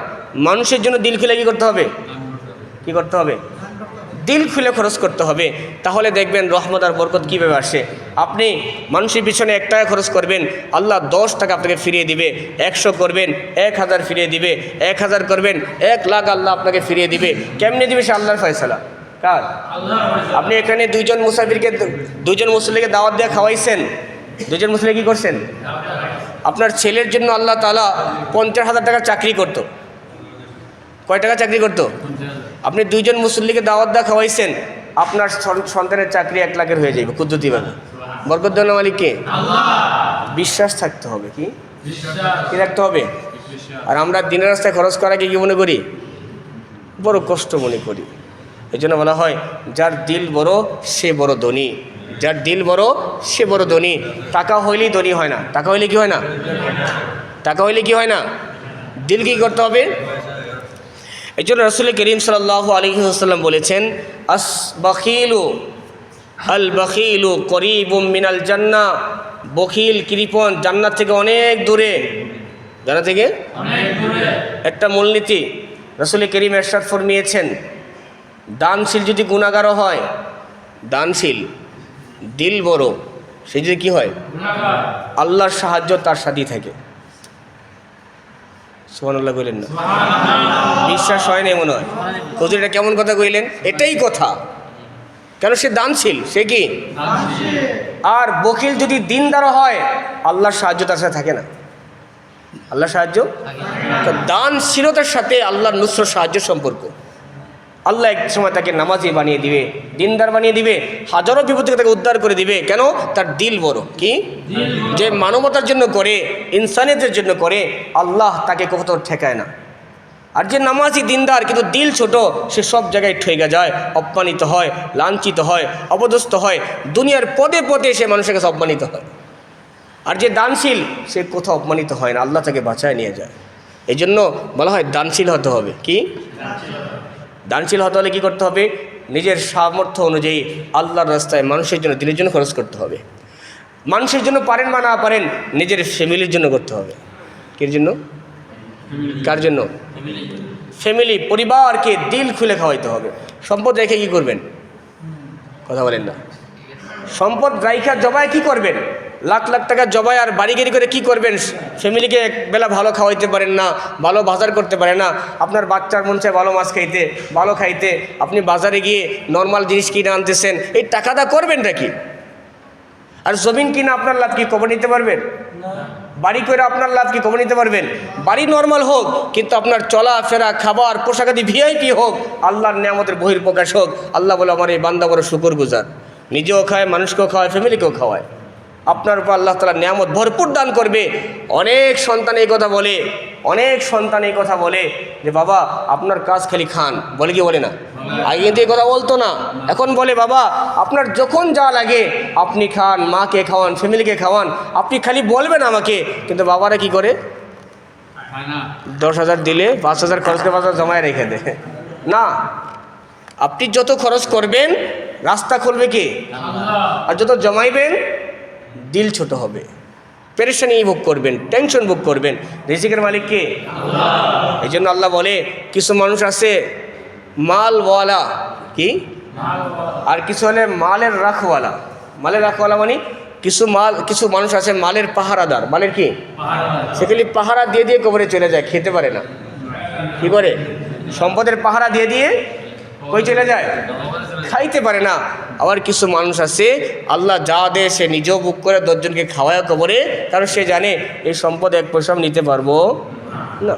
মানুষের জন্য দিল খুলে কি করতে হবে? কি করতে হবে? দিল খুলে খরচ করতে হবে। তাহলে দেখবেন রহমত আর বরকত কীভাবে আসে। আপনি মানুষের পিছনে 1 টাকা খরচ করবেন, আল্লাহ 10 টাকা আপনাকে ফিরিয়ে দিবে। 100 করবেন, 1000 ফিরিয়ে দিবে। 1000 করবেন, 1 লাখ আল্লাহ আপনাকে ফিরিয়ে দিবে। কেমনে দিবে? সে আল্লাহর ফয়সালা। কার? আপনি এখানে 2 জন মুসাফিরকে, 2 জন মুসল্লিকে দাওয়াত দিয়ে খাওয়াইছেন, 2 জন মুসল্লি কী করছেন? আপনার ছেলের জন্য আল্লাহ তাআলা 50,000 টাকার চাকরি করত। কয় টাকা চাকরি করত? আপনি 2 জন মুসল্লিকে দাওয়াত দিয়ে খাওয়াইছেন, আপনার সন্তানের চাকরি 1 লাখের হয়ে যাবে কুদ্দুতিভাবে। বরকত দেওয়ার মালিক কে? আল্লাহ। বিশ্বাস থাকতে হবে। কি রাখতে হবে? আর আমরা দিনের রাস্তায় খরচ করাকে কী মনে করি? বড় কষ্ট মনে করি। এই জন্য বলা হয় যার দিল বড় সে বড় ধনী, যার দিল বড় সে বড় ধনী। টাকা হইলেই ধনী হয় না। টাকা হইলে কি হয় না? টাকা হইলে কি হয় না? দিল কি করতে হবে? এই জন্য রাসূল করিম সাল্লাল্লাহু আলাইহি ওয়াসাল্লাম বলেছেন, আল বখিলু করিবুম মিনাল জান্নাহ, বখিল কৃপণ জান্নাত থেকে অনেক দূরে। জান্নাত থেকে অনেক দূরে। একটা মূলনীতি রাসূল করিম ইরশাদ ফরমিয়েছেন, দানশীল যদি গুনাহগারও হয়, দানশীল দিল বড়, সে যদি কী হয়? আল্লাহর সাহায্য তার সাথেই থাকে। সুবহানাল্লাহ কইলেন না? বিশ্বাস হয় না মনে হয়। হুজুর এটা কেমন কথা কইলেন? এটাই কথা। কেন? সে দানশীল, সে কি? আর বকিল যদি দিনদারও হয়, আল্লাহর সাহায্য তার সাথে থাকে না। আল্লাহর সাহায্য, তো দানশীলতার সাথে আল্লাহর নুসরত সাহায্য সম্পর্ক। আল্লাহ এক সময় তাকে নামাজি বানিয়ে দিবে, দিনদার বানিয়ে দিবে, হাজারো বিপদ থেকে তাকে উদ্ধার করে দিবে। কেন? তার দিল বড়। কি? যে মানবতার জন্য করে, ইনসানিয়তের জন্য করে, আল্লাহ তাকে কখনো ঠেকায় না। আর যে নামাজি দিনদার কিন্তু দিল ছোট, সে সব জায়গায় ঠেকে যায়, অপমানিত হয়, লাঞ্ছিত হয়, অপদস্থ হয়, দুনিয়ার পদে পদে সে মানুষের কাছে অপমানিত হয়। আর যে দানশীল সে কোথাও অপমানিত হয় না, আল্লাহ তাকে বাঁচায় নিয়ে যায়। এই জন্য বলা হয় দানশীল হতে হবে। কি? দানশীল হতে হলে কী করতে হবে? নিজের সামর্থ্য অনুযায়ী আল্লাহর রাস্তায় মানুষের জন্য, দিনের জন্য খরচ করতে হবে। মানুষের জন্য পারেন বা না পারেন, নিজের ফ্যামিলির জন্য করতে হবে। কির জন্য? কার জন্য? ফ্যামিলি, পরিবারকে দিল খুলে খাওয়াইতে হবে। সম্পদ রেখে কী করবেন? কথা বলেন না। সম্পদ রাইখা জবায় কি করবেন? লাখ লাখ টাকা জবায় আর বাড়িগিরি করে কি করবেন? ফ্যামিলিকে একবেলা ভালো খাওয়াইতে পারেন না, ভালো বাজার করতে পারেন না। আপনার বাচ্চার মন চায় ভালো মাছ খাইতে, ভালো খাইতে, আপনি বাজারে গিয়ে নর্মাল জিনিস কিনে আনতেছেন, এই টাকাটা করবেনটা কি? আর জমিন কিনে আপনার লাভ কি কবর নিতে পারবেন? বাড়ি করে আপনার লাভ কি কবর নিতে পারবেন? বাড়ি নর্মাল হোক, কিন্তু আপনার চলাফেরা, খাবার, পোশাকাদি ভিআইপি হোক, আল্লাহর নিয়ামতের বহির্প্রকাশ হোক। আল্লাহ বলে আমার এই বান্দা বড় শুকরগুজার, নিজেও খায়, মানুষকেও খাওয়ায়, ফ্যামিলিকেও খাওয়ায়। আপনার উপর আল্লাহ তাআলা নিয়ামত ভরপুর দান করবে। অনেক সন্তান এই কথা বলে, অনেক সন্তান এই কথা বলে যে বাবা আপনার কাজ খালি খান, বলে কি বলে না? আগে কিন্তু এই কথা বলতো না, এখন বলে বাবা আপনার যখন যা লাগে আপনি খান, মাকে খাওয়ান, ফ্যামিলিকে খাওয়ান, আপনি খালি বলবেন আমাকে। কিন্তু বাবারা কি করে? 10,000 দিলে 5,000 খরচ করে 5,000 জমায় রেখে দেয়। না, আপনি যত খরচ করবেন রাস্তা খুলবে কে? আর যত জমাইবেন দিল ছোট হবে, পেরেশানি ভোগ করবেন, টেনশন ভোগ করবেন। রিজিকের মালিক কে? আল্লাহ। এই জন্য আল্লাহ বলে কিছু মানুষ আছে মালওয়ালা, কি? আর কিছু হলে মালের রাখওয়ালা। মালের রাখওয়ালা মানে কিছু মানুষ আছে মালের পাহারাদার। মালের কি? সে খালি পাহারা দিয়ে দিয়ে কবরে চলে যায়, খেতে পারে না। কি করে? সম্পদের পাহারা দিয়ে দিয়ে কই চলে যায়? খাইতে পারে না। আবার কিছু মানুষ আছে আল্লাহ যা দেয় সে নিজেও বুক করে 10 জনকে খাওয়ায় কবরে, কারণ সে জানে এই সম্পদ এক পয়সা নিতে পারবো না।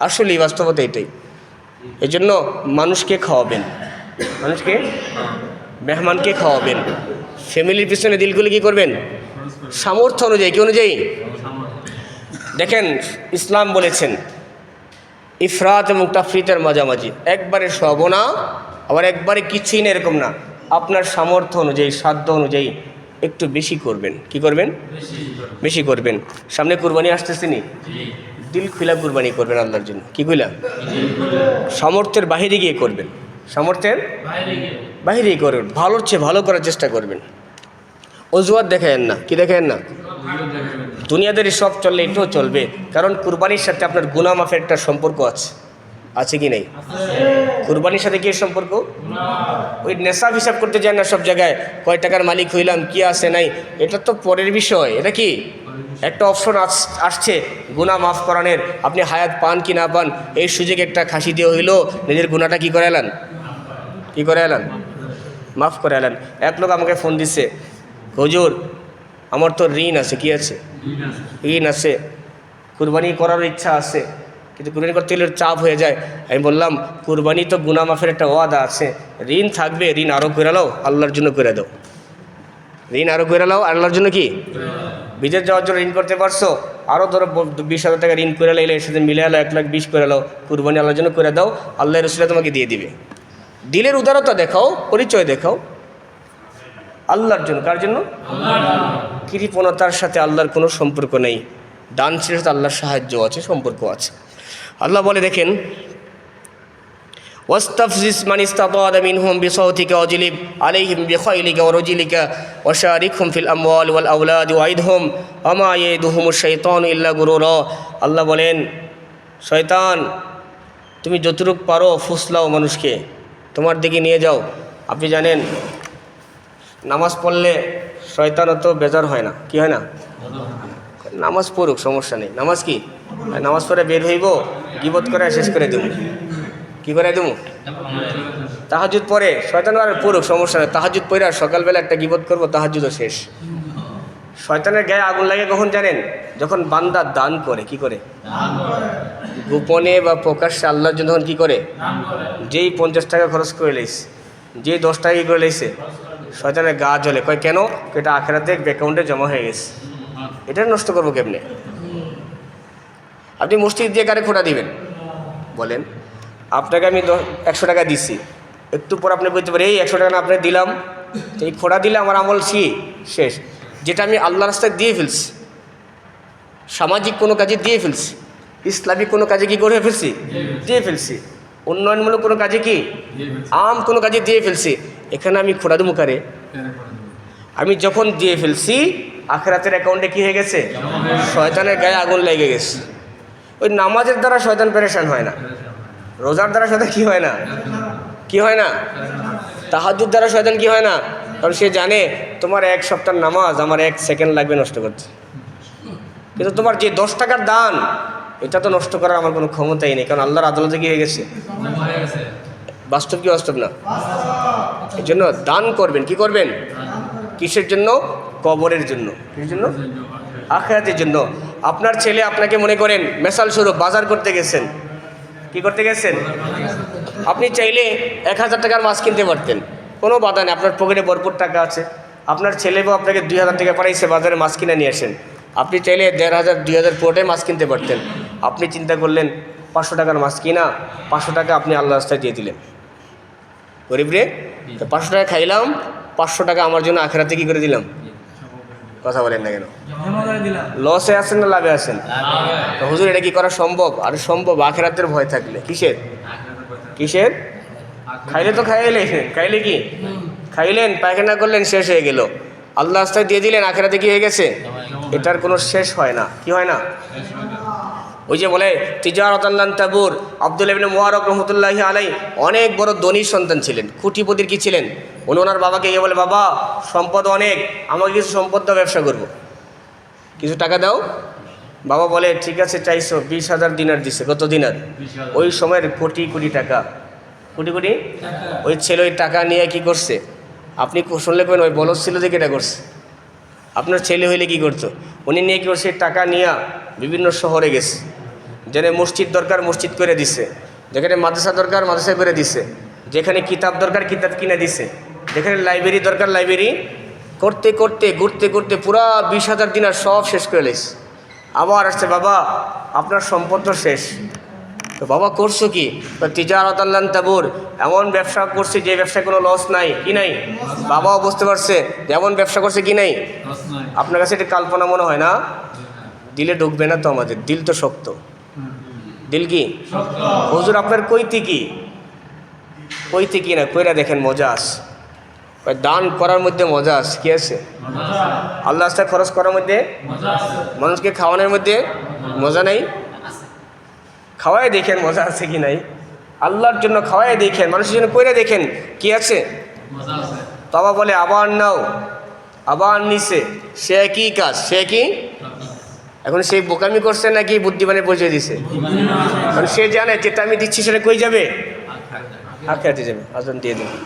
আসলে বাস্তবতা এটাই। এই জন্য মানুষকে খাওয়াবেন, মানুষকে, মেহমানকে খাওয়াবেন, ফ্যামিলির পিছনে দিলগুলি কী করবেন? সামর্থ্য অনুযায়ী। কি অনুযায়ী? দেখেন ইসলাম বলেছেন ইফরাত এবং তাফরিতের মাঝামাঝি, একবারে সব না আবার একবারে কিছুই না, এরকম না। আপনার সামর্থ্য অনুযায়ী, সাধ্য অনুযায়ী একটু বেশি করবেন। কি করবেন? বেশি করবেন। সামনে কুরবানি আসতেছে নি, দিল খুলা কুরবানি করবেন আল্লাহর জন্য। কি কইলা? সামর্থ্যের বাহিরে গিয়ে করবেন, সামর্থ্যের বাহিরেই করবেন, ভালোর চেয়ে ভালো করার চেষ্টা করবেন। অজুহাত দেখায়েন না। কি দেখায়েন না? দুনিয়াদারি সব চললে এটাও চলবে, কারণ কুরবানির সাথে আপনার গুনাহ মাফের একটা সম্পর্ক আছে। আছে কি নাই? কুরবানির সাথে কি সম্পর্ক? ওই নেশাব হিসাব করতে যায় না সব জায়গায়, কয় টাকার মালিক হইলাম, কি আছে নাই, এটা তো পরের বিষয়। এটা কি একটা অপশন আসছে গুনাহ মাফ করানোর। আপনি হায়াত পান কি না পান, এই সুযোগে একটা খাসি দিয়ে হইলো নিজের গুনাহটা কি করে এলেন? কি করে এলেন? মাফ করে এলেন। এক লোক আমাকে ফোন দিচ্ছে, হুজুর আমার তো ঋণ আছে। কি আছে? ঋণ আছে, কুরবানি করার ইচ্ছা আছে, কিন্তু কুরবানি করতে গেলে চাপ হয়ে যায়। আমি বললাম কুরবানি তো গুনাহ মাফের একটা ওয়াদা আছে, ঋণ থাকবে, ঋণ আরও করে নাও, আল্লাহর জন্য করে দাও। ঋণ আরও করে নাও, আল্লাহর জন্য কি? বিদেশ যাওয়ার জন্য ঋণ করতে পারছো, আরও ধরো 20,000 টাকা ঋণ করে লাইলে এর সাথে মিলে এলো 1,20,000 করে নাও, কুরবানি আল্লাহর জন্য করে দাও, আল্লাহ রসুল তোমাকে দিয়ে দিবে। দিলের উদারতা দেখাও, পরিচয় দেখাও আল্লাহর জন্য। কার জন্য? কৃপণতার সাথে আল্লাহর কোনো সম্পর্ক নেই, দানশীলের সাথে আল্লাহর সাহায্য আছে, সম্পর্ক আছে। আল্লাহ বলে দেখেন, ওয়াস্তাফজিজ মান ইসতাতা মিনহুম বিসাউতিকা ওয়াজলিব আলাইহিম বিখাইলিকা ওয়া রুজিলিকা ওয়াশারিকহুম ফিল আমওয়াল ওয়াল আওলাদ ওয়াইদহুম ওমা ইয়াইদুহুমুশ শাইতানু ইল্লা গুরুরা। আল্লাহ বলেন, শয়তান তুমি যতটুকু পারো ফুসলাও মানুষকে, তোমার দিকে নিয়ে যাও। আপনি জানেন নামাজ পড়লে শয়তান অত বেজার হয় না, কি হয় না? নামাজ পড়ুক, সমস্যা নেই। নামাজ কি, নামাজ পড়ে বের হইব, গিবত করে শেষ করে দেবো, কী করে দেবো? তাহাজ্জুদ পড়ে শয়তান আর পড়ুক, সমস্যা নেই। তাহাজ্জুদ পড়ে আর সকালবেলা একটা গিবত করবো, তাহাজ্জুদও শেষ। শয়তানের গায়ে আগুন লাগে কখন জানেন? যখন বান্দা দান করে। কি করে? গোপনে বা প্রকাশ্যে আল্লাহর জন্য যখন কী করে? যেই 50 টাকা খরচ করে লাইছে, যেই 10 টাকা কী করে লাইছে, শয়তানের গা জ্বলে, কয় কেন? এটা আখেরাতে অ্যাকাউন্টে জমা হয়ে গেছে, এটা নষ্ট করবো কেমনে? আপনি মসজিদ দিয়ে কারে খোটা দিবেন বলেন? আপনাকে আমি 100 টাকা দিচ্ছি, একটু পর আপনি বলতে পারেন এই 100 টাকা না আপনাকে দিলাম, এই খোটা দিলে আমার আমল শেষ। যেটা আমি আল্লাহ রাস্তায় দিয়ে ফেলছি, সামাজিক কোনো কাজে দিয়ে ফেলছি, ইসলামিক কোনো কাজে কি করে ফেলছি? দিয়ে ফেলছি। উন্নয়নমূলক কোনো কাজে কি, কোনো কাজে দিয়ে ফেলছি, এখানে আমি খোটা দেবো কারে? আমি যখন দিয়ে ফেলছি আখিরাতের অ্যাকাউন্টে কি হয়ে গেছে? শয়তানের গায়ে আগুন লেগে গেছে। ওই নামাজের দ্বারা শয়তান পেরেশান হয় না, রোজার দ্বারা শয়তান কি হয় না? কি হয় না? তাহাজ্জুদ দ্বারা শয়তান কি হয় না? কারণ সে জানে তোমার 1 সপ্তাহ নামাজ আমার 1 সেকেন্ড লাগবে নষ্ট করতে, কিন্তু তোমার যে 10 টাকার দান, এটা তো নষ্ট করার আমার কোনো ক্ষমতাই নেই, কারণ আল্লাহর আদালতে কি হয়ে গেছে? বাস্তব কি বাস্তব না? এই জন্য দান করবেন। কি করবেন? কিসের জন্য? কবরের জন্য। কিসের জন্য? আখিরাতের জন্য। আপনার ছেলে আপনাকে মনে করেন মেসাল স্বরূপ বাজার করতে গেছেন, কি করতে গেছেন? আপনি চাইলে 1,000 টাকার মাছ কিনতে পারতেন, কোনো বাধা নেই, আপনার পকেটে ভরপুর টাকা আছে। আপনার ছেলে বা আপনাকে 2,000 টাকা পাঠাইছে বাজারে মাছ কিনে নিয়ে আসেন, আপনি চাইলে 1,500 2,000 পুরোটাই মাছ কিনতে পারতেন। আপনি চিন্তা করলেন 500 টাকার মাছ কিনা, 500 টাকা আপনি আল্লাহ রাস্তায় দিয়ে দিলেন। গরিব রে, 500 টাকা খাইলাম, 500 টাকা আমার জন্য আখিরাতে কি করে দিলাম? কথা বলেন না কেন? লসে আছেন না লাভে আছেন? তো হুজুর এটা কি করা সম্ভব? আর সম্ভব, আখিরাতের ভয় থাকলে। কিসের? কিসের? খাইলে তো খাইলে কি খাইলেন, পায়খানা করলেন, শেষ হয়ে গেল, আল্লাহ রাস্তায় দিয়ে দিলেন, আখিরাতে কি হয়ে গেছে? এটার কোনো শেষ হয় না। কি হয় না? ওই যে বলে তিজারাতান লান তাবুর, আব্দুল্লাহ ইবনে মুবারক রহমতুল্লাহি আলাইহি অনেক বড় ধনী সন্তান ছিলেন, কোটিপতির কি ছিলেন। উনি ওনার বাবাকে গিয়ে বলে, বাবা সম্পদ অনেক, আমাকে কিছু সম্পদ দাও, ব্যবসা করব, কিছু টাকা দাও। বাবা বলে ঠিক আছে, চাইছো? 20,000 দিনার দিছে। কত দিনার? ওই সময়ের কোটি কোটি টাকা, কোটি কোটি। ওই ছেলে ওই টাকা নিয়ে কি করছে? আপনি শুনলে কেন? ওই বলদ ছিল দেখে এটা করছে। আপনার ছেলে হইলে কি করতো? উনি নিয়ে কি করছে? টাকা নিয়ে বিভিন্ন শহরে গেছে, যেখানে মসজিদ দরকার মসজিদ করে দিছে, যেখানে মাদ্রাসা দরকার মাদ্রাসা করে দিছে, যেখানে কিতাব দরকার কিতাব কিনে দিছে, যেখানে লাইব্রেরি দরকার লাইব্রেরি করতে করতে ঘুরতে ঘুরতে পুরা 20,000 দিনার সব শেষ করে লেছে। আবার আসছে, বাবা আপনার সম্পদ তো শেষ। তো বাবা করছো কি? তিজারাতান লান তাবুর, এমন ব্যবসা করছে যে ব্যবসায় কোনো লস নাই। কি নাই? বাবাও বুঝতে পারছে যে এমন ব্যবসা করছে কি নাই। আপনার কাছে এটা কল্পনা মনে হয় না? দিলে ঢুকবে না তো, আমাদের দিল তো শক্ত। দিল কি হুজুর আপনার কইতে কি না কইরা দেখেন, মজা আছে। দান করার মধ্যে মজা আছে। কি আছে? আল্লাহ রাস্তায় খরচ করার মধ্যে, মানুষকে খাওয়ানোর মধ্যে মজা নেই? খাওয়াই দেখেন মজা আছে কি নাই। আল্লাহর জন্য খাওয়াই দেখেন, মানুষের জন্য কইরা দেখেন কি আছে। বাবা বলে আবার নাও, আবার নিছে, সে কি কাজ, সে কি এখন সেই বোকামি করছে নাকি বুদ্ধিমানের পরিচয় দিছে? কারণ সে জানে যেটা আমি দিচ্ছি সেটা কই যাবে? আখিরাতে যাবে। আজান দিয়ে দেবে।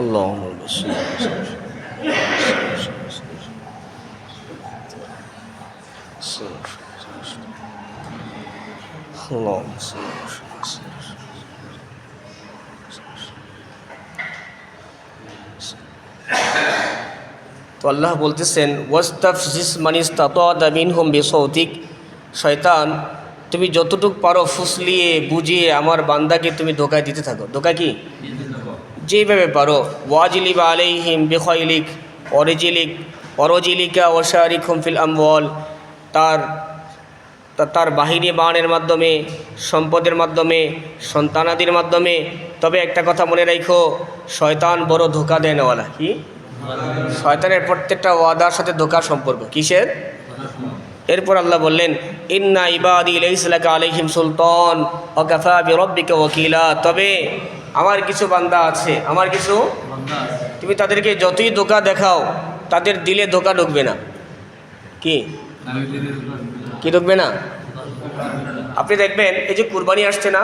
اللهم صل اللهم صل তো আল্লাহ বলতেছেন ওয়াস্তাফজিস মান ইসতাতা মিনহুম বিসাউতিক, শয়তান তুমি যতটুকু পারো ফুসলিয়ে বুঝিয়ে আমার বান্দাকে তুমি ধোঁকা দিতে থাকো। ধোঁকা কি? যেভাবে পারো। ওয়াজিলিব আলাইহিম বিখাইলিক অরজিলিকা ওয়াশারিকহুম ফিল আমওয়াল, তার বাহিনী বাণের মাধ্যমে, সম্পদের মাধ্যমে, সন্তানাদির মাধ্যমে। তবে একটা কথা মনে রাখো, শয়তান বড় ধোঁকা দেয় নেওয়ালা। কি? শয়তানের প্রত্যেকটা ওয়াদার সাথে ধোঁকার সম্পর্ক। কিসের? এরপর আল্লাহ বললেন ইন্না ইবাদি লাইসা লাকা আলাইহিম সুলতান ওয়া কাফা বিরাব্বিকা ওয়াকিলা, তবে আমার কিছু বান্দা আছে, আমার কিছু তুমি তাদেরকে যতই ধোঁকা দেখাও তাদের দিলে ধোঁকা ঢুকবে না। কি ঢুকবে না? আপনি দেখবেন এই যে কুরবানি আসছে না,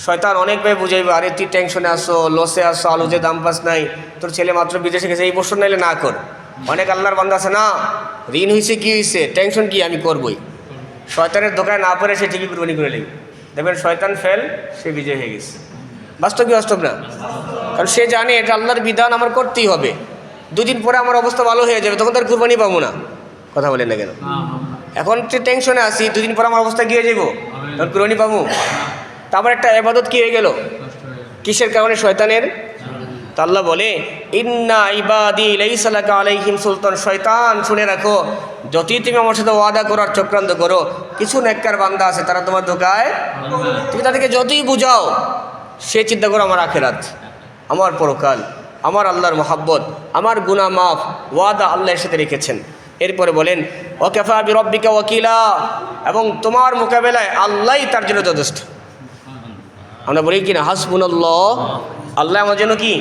শয়তান অনেকভাবে বুঝাইবে, আরে তুই টেনশনে আসো, লসে আসো, আলু যে দাম পাস নাই, তোর ছেলে মাত্র বিদেশে গেছে, এই বছর নাইলে না কর। অনেক আল্লাহর বান্দা আছে না, ঋণ হয়েছে, কী হয়েছে, টেনশন কি, আমি করবই। শয়তানের ধোকায় না পড়ে সে ঠিকই কুরবানি করে নেবে। দেখবেন শয়তান ফেল, সে বিজয় হয়ে গেছে। বাস্তব কি বাস্তব না? কারণ সে জানে এটা আল্লাহর বিধান, আমার করতেই হবে। দুদিন পরে আমার অবস্থা ভালো হয়ে যাবে, তখন তার কুরবানি পাবো না। কথা বলেন না কেন? এখন তো টেনশনে আসি, দুদিন পর আমার অবস্থা গিয়ে যাবো, তখন কুরবানি পাবো। তারপর একটা ইবাদত কি হয়ে গেল, কিসের কারণে? শয়তানের। তা আল্লাহ বলে ইন্না ইবাদি লাইসা লাকা আলাইহিম সুলতান, শয়তান শুনে রাখো, যতই তুমি আমার সাথে ওয়াদা করার চক্রান্ত করো, কিছু নেককার বান্দা আছে তারা তোমার ধোকায়, তুমি তাদেরকে যতই বুঝাও, সে চিন্তা করো আমার আখিরাত, আমার পরকাল, আমার আল্লাহর মহাব্বত, আমার গুনাহ মাফ, ওয়াদা আল্লাহর সাথে রেখেছেন। এরপরে বলেন ওয়া কাফা বিরাব্বিকা ওয়াকিলা, এবং তোমার মোকাবেলায় আল্লাহই তার জন্য যথেষ্ট। আমরা বলি কি না, হাসবুনাল্লাহ, আল্লাহ আমার জন্য কি?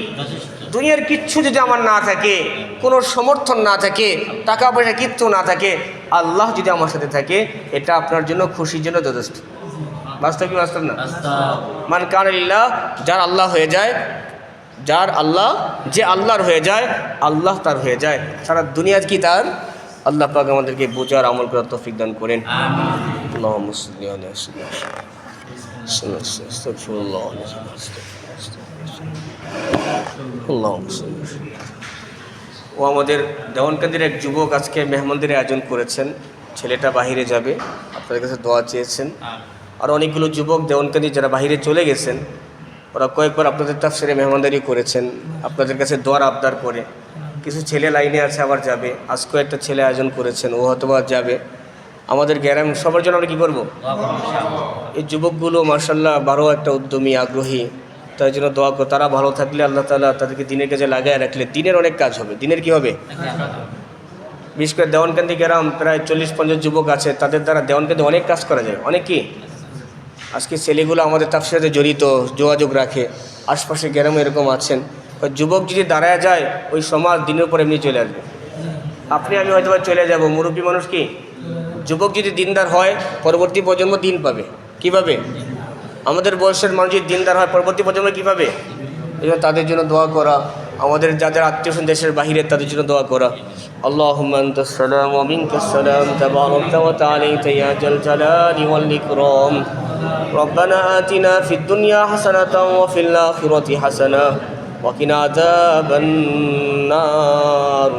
দুনিয়ার কিচ্ছু যদি আমার না থাকে, কোনো সমর্থন না থাকে, টাকা পয়সা কিচ্ছু না থাকে, আল্লাহ যদি আমার সাথে থাকে, এটা আপনার জন্য খুশির জন্য যথেষ্ট। বাস্তব কি বাস্তব না? মান কানা লিল্লাহ, যার আল্লাহ হয়ে যায়, যার আল্লাহ, যে আল্লাহর হয়ে যায়, আল্লাহ তার হয়ে যায়। সারা দুনিয়ার কি তার? আল্লাহ পাক আমাদেরকে বোঝার আমল করার তৌফিক দান করেন। আল্লাহুম্মা সাল্লি আলা ও আমাদের দেওয়ানকান্দির এক যুবক আজকে মেহমানদের আয়োজন করেছেন, ছেলেটা বাহিরে যাবে, আপনাদের কাছে দোয়া চেয়েছেন। আর অনেকগুলো যুবক দেওয়ানকান্দি যারা বাহিরে চলে গেছেন, ওরা কয়েকবার আপনাদের তাফসিরে মেহমানদারি করেছেন, আপনাদের কাছে দোয়ার আবদার করে। কিছু ছেলে লাইনে আছে আবার যাবে। আজকেও একটা ছেলে আয়োজন করেছেন, ও হয়তো বা যাবে। আমাদের গ্রাম সবার জন্য আমরা কী করবো? এই যুবকগুলো মার্শাল্লাহ বারো একটা উদ্যমী, আগ্রহী, তাই জন্য দোয়া করো। তারা ভালো থাকলে আল্লাহ তাআলা তাদেরকে দিনের কাজে লাগায় রাখলে দিনের অনেক কাজ হবে। দিনের কি হবে? বিশেষ করে দেওয়ানকান্দি গ্রাম প্রায় 40-50 যুবক আছে, তাদের দ্বারা দেওয়ানকান্দি অনেক কাজ করা যায়। অনেক কি আজকে ছেলেগুলো আমাদের তাফসীরের সাথে জড়িত, যোগাযোগ রাখে। আশপাশের গ্রামে এরকম আছেন। যুবক যদি দাঁড়ায় যায়, ওই সমাজ দিনের পর এমনি চলে আসবে। আপনি আমি হয়তো চলে যাব, মুরব্বী মানুষ কি, যুবক যদি দিনদার হয় পরবর্তী প্রজন্ম দিন পাবে। কী পাবে? আমাদের বয়সের মানুষ যদি দিনদার হয় পরবর্তী প্রজন্ম কী পাবে? এই জন্য তাদের জন্য দোয়া করা, আমাদের যাদের আত্মীয় দেশের বাহিরে তাদের জন্য দোয়া করা। আল্লাহুম্মা আনতাস সালাম ওয়া মিনকাস সালাম তাবারাকতা ওয়া তাআলাইতা ইয়া জাল জালালি ওয়াল ইকরাম। রব্বানা আতিনা ফিদ দুনিয়া হাসানাতাও ওয়া ফিল আখিরাতি হাসানাহ ওয়া কিনা আযাবান নার।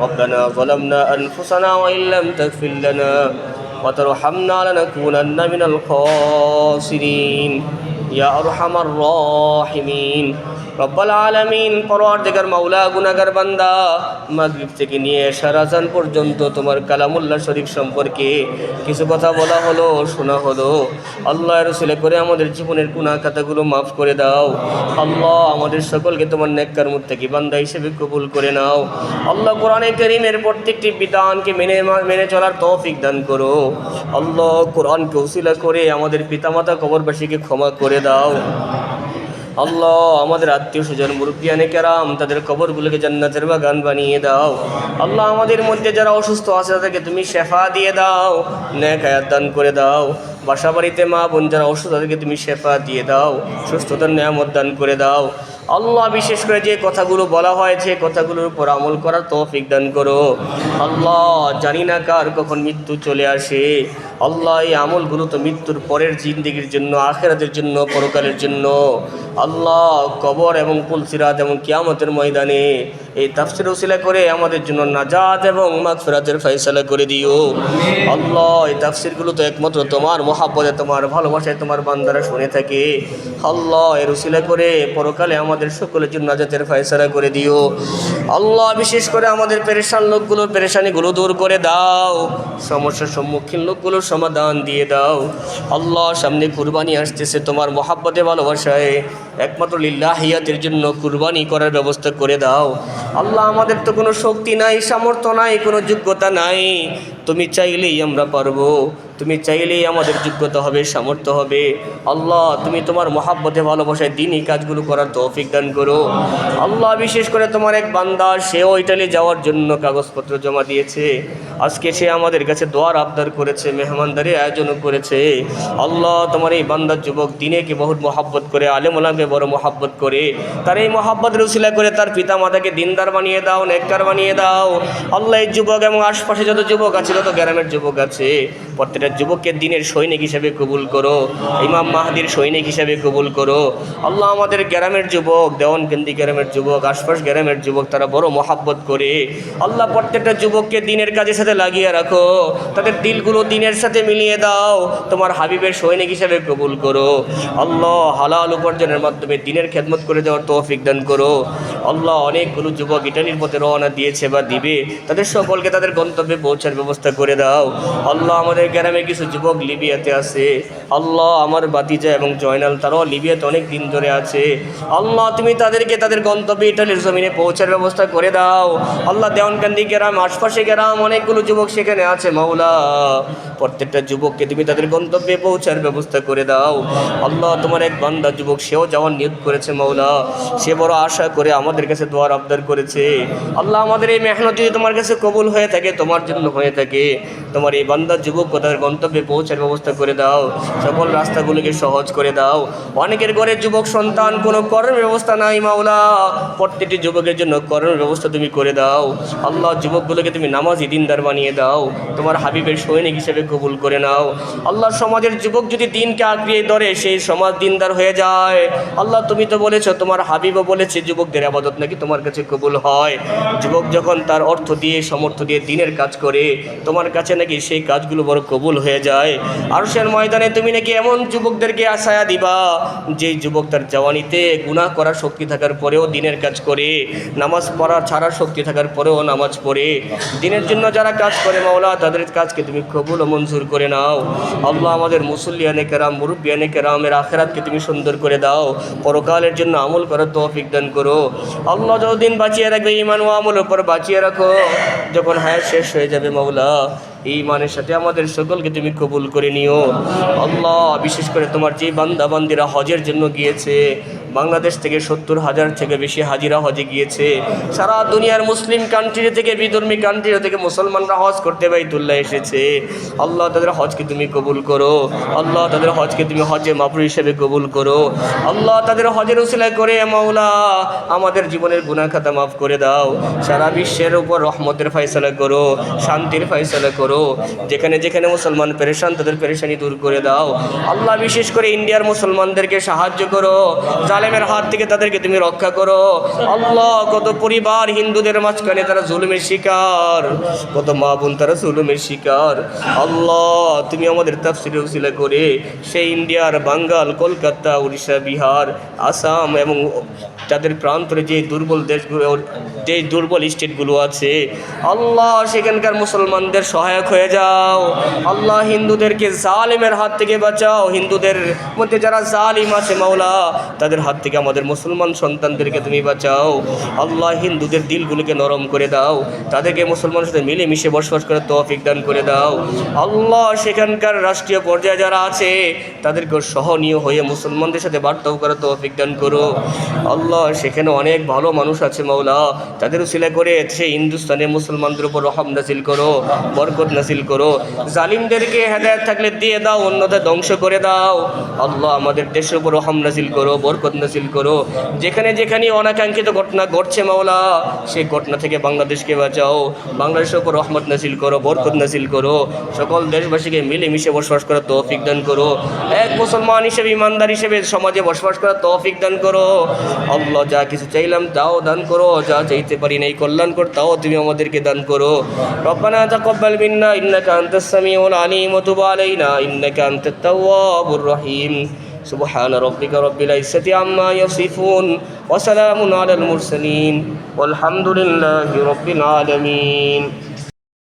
ربنا ظلمنا أنفسنا وإن لم تغفر لنا وترحمنا لنكونن من الخاسرين يا أرحم الراحمين রব্বাল আলামিন। পরওয়ারদিগার মাওলা, গুনাহগার বান্দা মাগরিব থেকে নিয়ে শারাজান পর্যন্ত তোমার কালামুল্লাহ শরীফ সম্পর্কে কিছু কথা বলা হলো, শোনা হলো। আল্লাহ রাসূল করে আমাদের জীবনের গুনাহ খাতাগুলো মাফ করে দাও। আল্লাহ আমাদের সকলকে তোমার নেককার মুত্তাকি বান্দা হিসেবে কবুল করে নাও। আল্লাহ কোরআনে কারীমের প্রত্যেকটি বিধানকে মেনে চলার তৌফিক দান করো। আল্লাহ কোরআনকে উসিলা করে আমাদের পিতামাতা কবরবাসীকে ক্ষমা করে দাও। আল্লাহ আমাদের আত্মীয় স্বজন মুরব্বিয়ানে কেরাম তাদের কবরগুলোকে জান্নাতের বাগান বানিয়ে দাও। আল্লাহ আমাদের মধ্যে যারা অসুস্থ আছে তাদেরকে তুমি শেফা দিয়ে দাও, নেক হায়াত দান করে দাও। বাসা বাড়িতে মা বোন যারা অসুস্থ তাদেরকে তুমি শেফা দিয়ে দাও, সুস্থতার নিয়ামত দান করে দাও। আল্লাহ বিশেষ করে যে কথাগুলো বলা হয়েছে কথাগুলোর উপর আমল করার তৌফিক দান করো। আল্লাহ জানি না কার কখন মৃত্যু চলে আসে। আল্লাহ এই আমলগুলো তো মৃত্যুর পরের জিন্দেগির জন্য, আখিরাতের জন্য, পরকালের জন্য। আল্লাহ কবর এবং পুলসিরাত এবং কিয়ামতের ময়দানে এই তাফসীর উসিলা করে আমাদের জন্য নাজাত এবং মাগফিরাতের ফয়সালা করে দিও। আল্লাহ এই তাফসীরগুলো তো একমাত্র তোমার মহব্বতে, তোমার ভালোবাসায় তোমার বান্দারা শুনে থাকে। আল্লাহ এর উসিলা করে পরকালে আমাদের সকলের জন্য নাজাতের ফয়সালা করে দিও। আল্লাহ বিশেষ করে আমাদের পেরেশান লোকগুলোর পেরেশানিগুলো দূর করে দাও, সমস্যার সম্মুখীন লোকগুলোর সমাধান দিয়ে দাও। আল্লাহ সামনে কুরবানি আসতেছে, তোমার মহব্বতে ভালোবাসায় একমাত্র লিল্লাহিয়াতের জন্য কুরবানি করার ব্যবস্থা করে দাও। আল্লাহ আমাদের তো কোনো শক্তি নাই, সামর্থ্য নাই, কোনো যোগ্যতা নাই। তুমি চাইলেই আমরা পারবো, তুমি চাইলেই আমাদের যোগ্যতা হবে, সামর্থ্য হবে। আল্লাহ তুমি তোমার মহব্বতে ভালোবাসায় দিনই কাজগুলো করার তৌফিক দান করো। আল্লাহ বিশেষ করে তোমার এক বান্দা, সেও ইটালি যাওয়ার জন্য কাগজপত্র জমা দিয়েছে। আজকে সে আমাদের কাছে দোয়ার আবদার করেছে, মেহমানদারি আয়োজনও করেছে। আল্লাহ তোমার এই বান্দার যুবক দিনেকে বহুত মহব্বত করে, আলেম ওলামাকে বড় মহব্বত করে, তার এই মহব্বতের উসিলা করে তার পিতা মাতাকে দিনদার বানিয়ে দাও, নেককার বানিয়ে দাও। আল্লাহ এই যুবক এবং আশপাশে যত যুবক আছে, যত গ্রামের যুবক আছে, প্রত্যেকটা যুবককে দিনের সৈনিক হিসেবে কবুল করো, ইমাম মাহদির সৈনিক হিসেবে কবুল করো। আল্লাহ আমাদের গ্রামের যুবক, দেওয়ানকান্দি গ্রামের যুবক, আশপাশ গ্রামের যুবক, তারা বড় মহব্বত করে। আল্লাহ প্রত্যেকটা যুবককে দিনের কাজের সাথে লাগিয়ে রাখো, তাদের দিলগুলো দিনের সাথে মিলিয়ে দাও, তোমার হাবিবের সৈনিক হিসেবে কবুল করো। আল্লাহ হালাল উপার্জনের মাধ্যমে দিনের খেদমত করে দেওয়ার তৌফিক দান করো। আল্লাহ অনেকগুলো যুবক ইটালির পথে রওনা দিয়েছে বা দিবে, তাদের সকলকে তাদের গন্তব্যে পৌঁছার ব্যবস্থা করে দাও। আল্লাহ আমাদের গ্রামে কিছু যুবক লিবিয়াতে আছে। আল্লাহ আমার বাতিজা এবং জয়নাল, তারাও লিবিয়াতে অনেক দিন ধরে আছে। আল্লাহ তুমি তাদেরকে তাদের গন্তব্যে ইটালির জমিনে পৌঁছার ব্যবস্থা করে দাও। আল্লাহ দেওয়ানকান্দি গ্রাম, আশপাশে গ্রাম অনেকগুলো যুবক সেখানে আছে। মাওলা প্রত্যেকটা যুবককে তুমি তাদের গন্তব্যে পৌঁছার ব্যবস্থা করে দাও। আল্লাহ তোমার এক বান্দা যুবক, সেও যাওয়ার নিয়ত করেছে। মাওলা সে বড় আশা করে আমাদের কাছে দোয়ার আবদার করেছে। আল্লাহ আমাদের এই মেহনত যদি তোমার কাছে কবুল হয়ে থাকে, তোমার জন্য হয়ে থাকে, তোমার এই বান্দা যুবক তাদের গন্তব্যে পৌঁছার ব্যবস্থা করে দাও, সকল রাস্তাগুলোকে সহজ করে দাও। অনেকের ঘরে যুবক সন্তান, কোনো কর্মের ব্যবস্থা নাই। মাওলা প্রত্যেকটি যুবকের জন্য কর্মের ব্যবস্থা তুমি করে দাও। আল্লাহ যুবকগুলোকে তুমি নামাজি দিনদার বানিয়ে দাও, তোমার হাবিবের সৈনিক হিসেবে কবুল করে নাও। আল্লাহ সমাজের যুবক যদি দিনকে আঁকড়িয়ে ধরে সেই সমাজ দিনদার হয়ে যায়। আল্লাহ তুমি তো বলেছো, তোমার হাবিবও বলেছে যুবকদের আবাদত নাকি তোমার কাছে কবুল হয়। যুবক যখন তার অর্থ দিয়ে সামর্থ্য দিয়ে দিনের কাজ করে তোমার কাছে নাকি সেই কাজগুলো বড় কবুল হয়ে যায়। আরশের ময়দানে তুমি নাকি এমন যুবকদেরকে আশায়া দিবা যে যুবক তার জওয়ানিতে গুনাহ করার শক্তি থাকার পরেও দিনের কাজ করে, নামাজ পড়া ছাড়ার শক্তি থাকার পরেও নামাজ পড়ে, দিনের জন্য যারা কাজ করে মাওলা তাদের কাজকে তুমি কবুল ও মঞ্জুর করে নাও। আল্লাহ আমাদের মুসল্লিয়ানে কেরাম মুরব্বিয়ানে কেরামের আখিরাতকে তুমি সুন্দর করে দাও, পরকালের জন্য আমল করার তৌফিক দান করো। আল্লাহ যতদিন বাঁচিয়ে রাখবে ঈমান ও আমলের উপর বাঁচিয়ে রাখো। যখন হায়াত শেষ হয়ে যাবে মাওলা ঈমানের সাথে আমাদের সকলকে তুমি কবুল করে নিও। আল্লাহ বিশেষ করে তোমার যে বান্দা বান্দিরা হজের জন্য গিয়েছে, বাংলাদেশ থেকে 70,000 থেকে বেশি হাজিরা হজে গিয়েছে, সারা দুনিয়ার মুসলিম কান্ট্রি থেকে বিধর্মী কান্ট্রি থেকে মুসলমানরা হজ করতে বাইতুল্লাহ এসেছে। আল্লাহ তাদের হজকে তুমি কবুল করো। আল্লাহ তাদের হজকে তুমি হজে মাবরুর হিসেবে কবুল করো। আল্লাহ তাদের হজের উসিলা করে মাওলা আমাদের জীবনের গুনাহ খাতা মাফ করে দাও। সারা বিশ্বের উপর রহমতের ফয়সালা করো, শান্তির ফয়সালা করো। যেখানে যেখানে মুসলমান পেরেশান তাদের পেরেশানি দূর করে দাও। আল্লাহ বিশেষ করে ইন্ডিয়ার মুসলমানদেরকে সাহায্য করো, জালেমের হাত থেকে তাদেরকে তুমি রক্ষা করো। আল্লাহ কত পরিবার হিন্দুদের মাঝখানে তারা জুলুমের শিকার, কত মা বোন তারা জুলুমের শিকার। আল্লাহ তুমি আমাদের তাফসীরের উসিলা করে সেই ইন্ডিয়ার বাঙ্গাল, কলকাতা, উড়িষ্যা, বিহার, আসাম এবং তাদের প্রান্তরে যে দুর্বল দেশগুলো, যে দুর্বল স্টেটগুলো আছে আল্লাহ সেখানকার মুসলমানদের সহায়ক হয়ে যাও। আল্লাহ হিন্দুদেরকে জালিমের হাত থেকে বাঁচাও। হিন্দুদের মধ্যে যারা জালিম আছে মাওলা তাদের হাত থেকে আমাদের মুসলমান সন্তানদেরকে তুমি বাঁচাও। আল্লাহ হিন্দুদের দিলগুলোকে নরম করে দাও, তাদেরকে মুসলমানের সাথে মিলেমিশে বসবাস করার তৌফিক দান করে দাও। আল্লাহ সেখানকার রাষ্ট্রীয় পর্যায়ে যারা আছে তাদেরকে সহনীয় হয়ে মুসলমানদের সাথে বার্তাও করার তৌফিক দান করো। আল্লাহ সেখানে অনেক ভালো মানুষ আছে মাওলা, তাদের উসিলা করে সেই হিন্দুস্তানের মুসলমানদের উপর রহম নাজিল করো, বরকত নাজিল করো। জালিমদেরকে হেদায়েত থাকলে দিয়ে দাও, অন্যথা ধ্বংস করে দাও। আল্লাহ আমাদের দেশের উপর রহম নাজিল করো, বরকত নাজিল করো। যেখানে যেখানে অনাকাঙ্ক্ষিত ঘটনা ঘটছে মাওলা সেই ঘটনা থেকে বাংলাদেশকে বাঁচাও, বাংলাদেশের উপর রহমত নাজিল করো, বরকত নাজিল করো। সকল দেশবাসীকে মিলেমিশে বসবাস করার তৌফিক দান করো। এক মুসলমান হিসেবে, ইমানদার হিসেবে সমাজে বসবাস করার তৌফিক দান করো। আল্লাহ যা কিছু চাইলাম তাও দান করো, যা চাইতে পারি নাই কল্যাণ কর তাও তুমি আমাদেরকে দান করো। রব্বানা তাকাব্বাল মিন্না ইন্নাকা আনতাস সামিউল আলিম ওয়া তুব আলাইনা ইন্নাকা আনতাত তাওয়াবুর রহিম। সুবহান রাব্বিকা রাব্বিল ইজ্জাতি আম্মা ইয়াসিফুন ওয়া সালামুন আলাল মুরসালিন ওয়ালহামদুলিল্লাহি রাব্বিল আলামিন।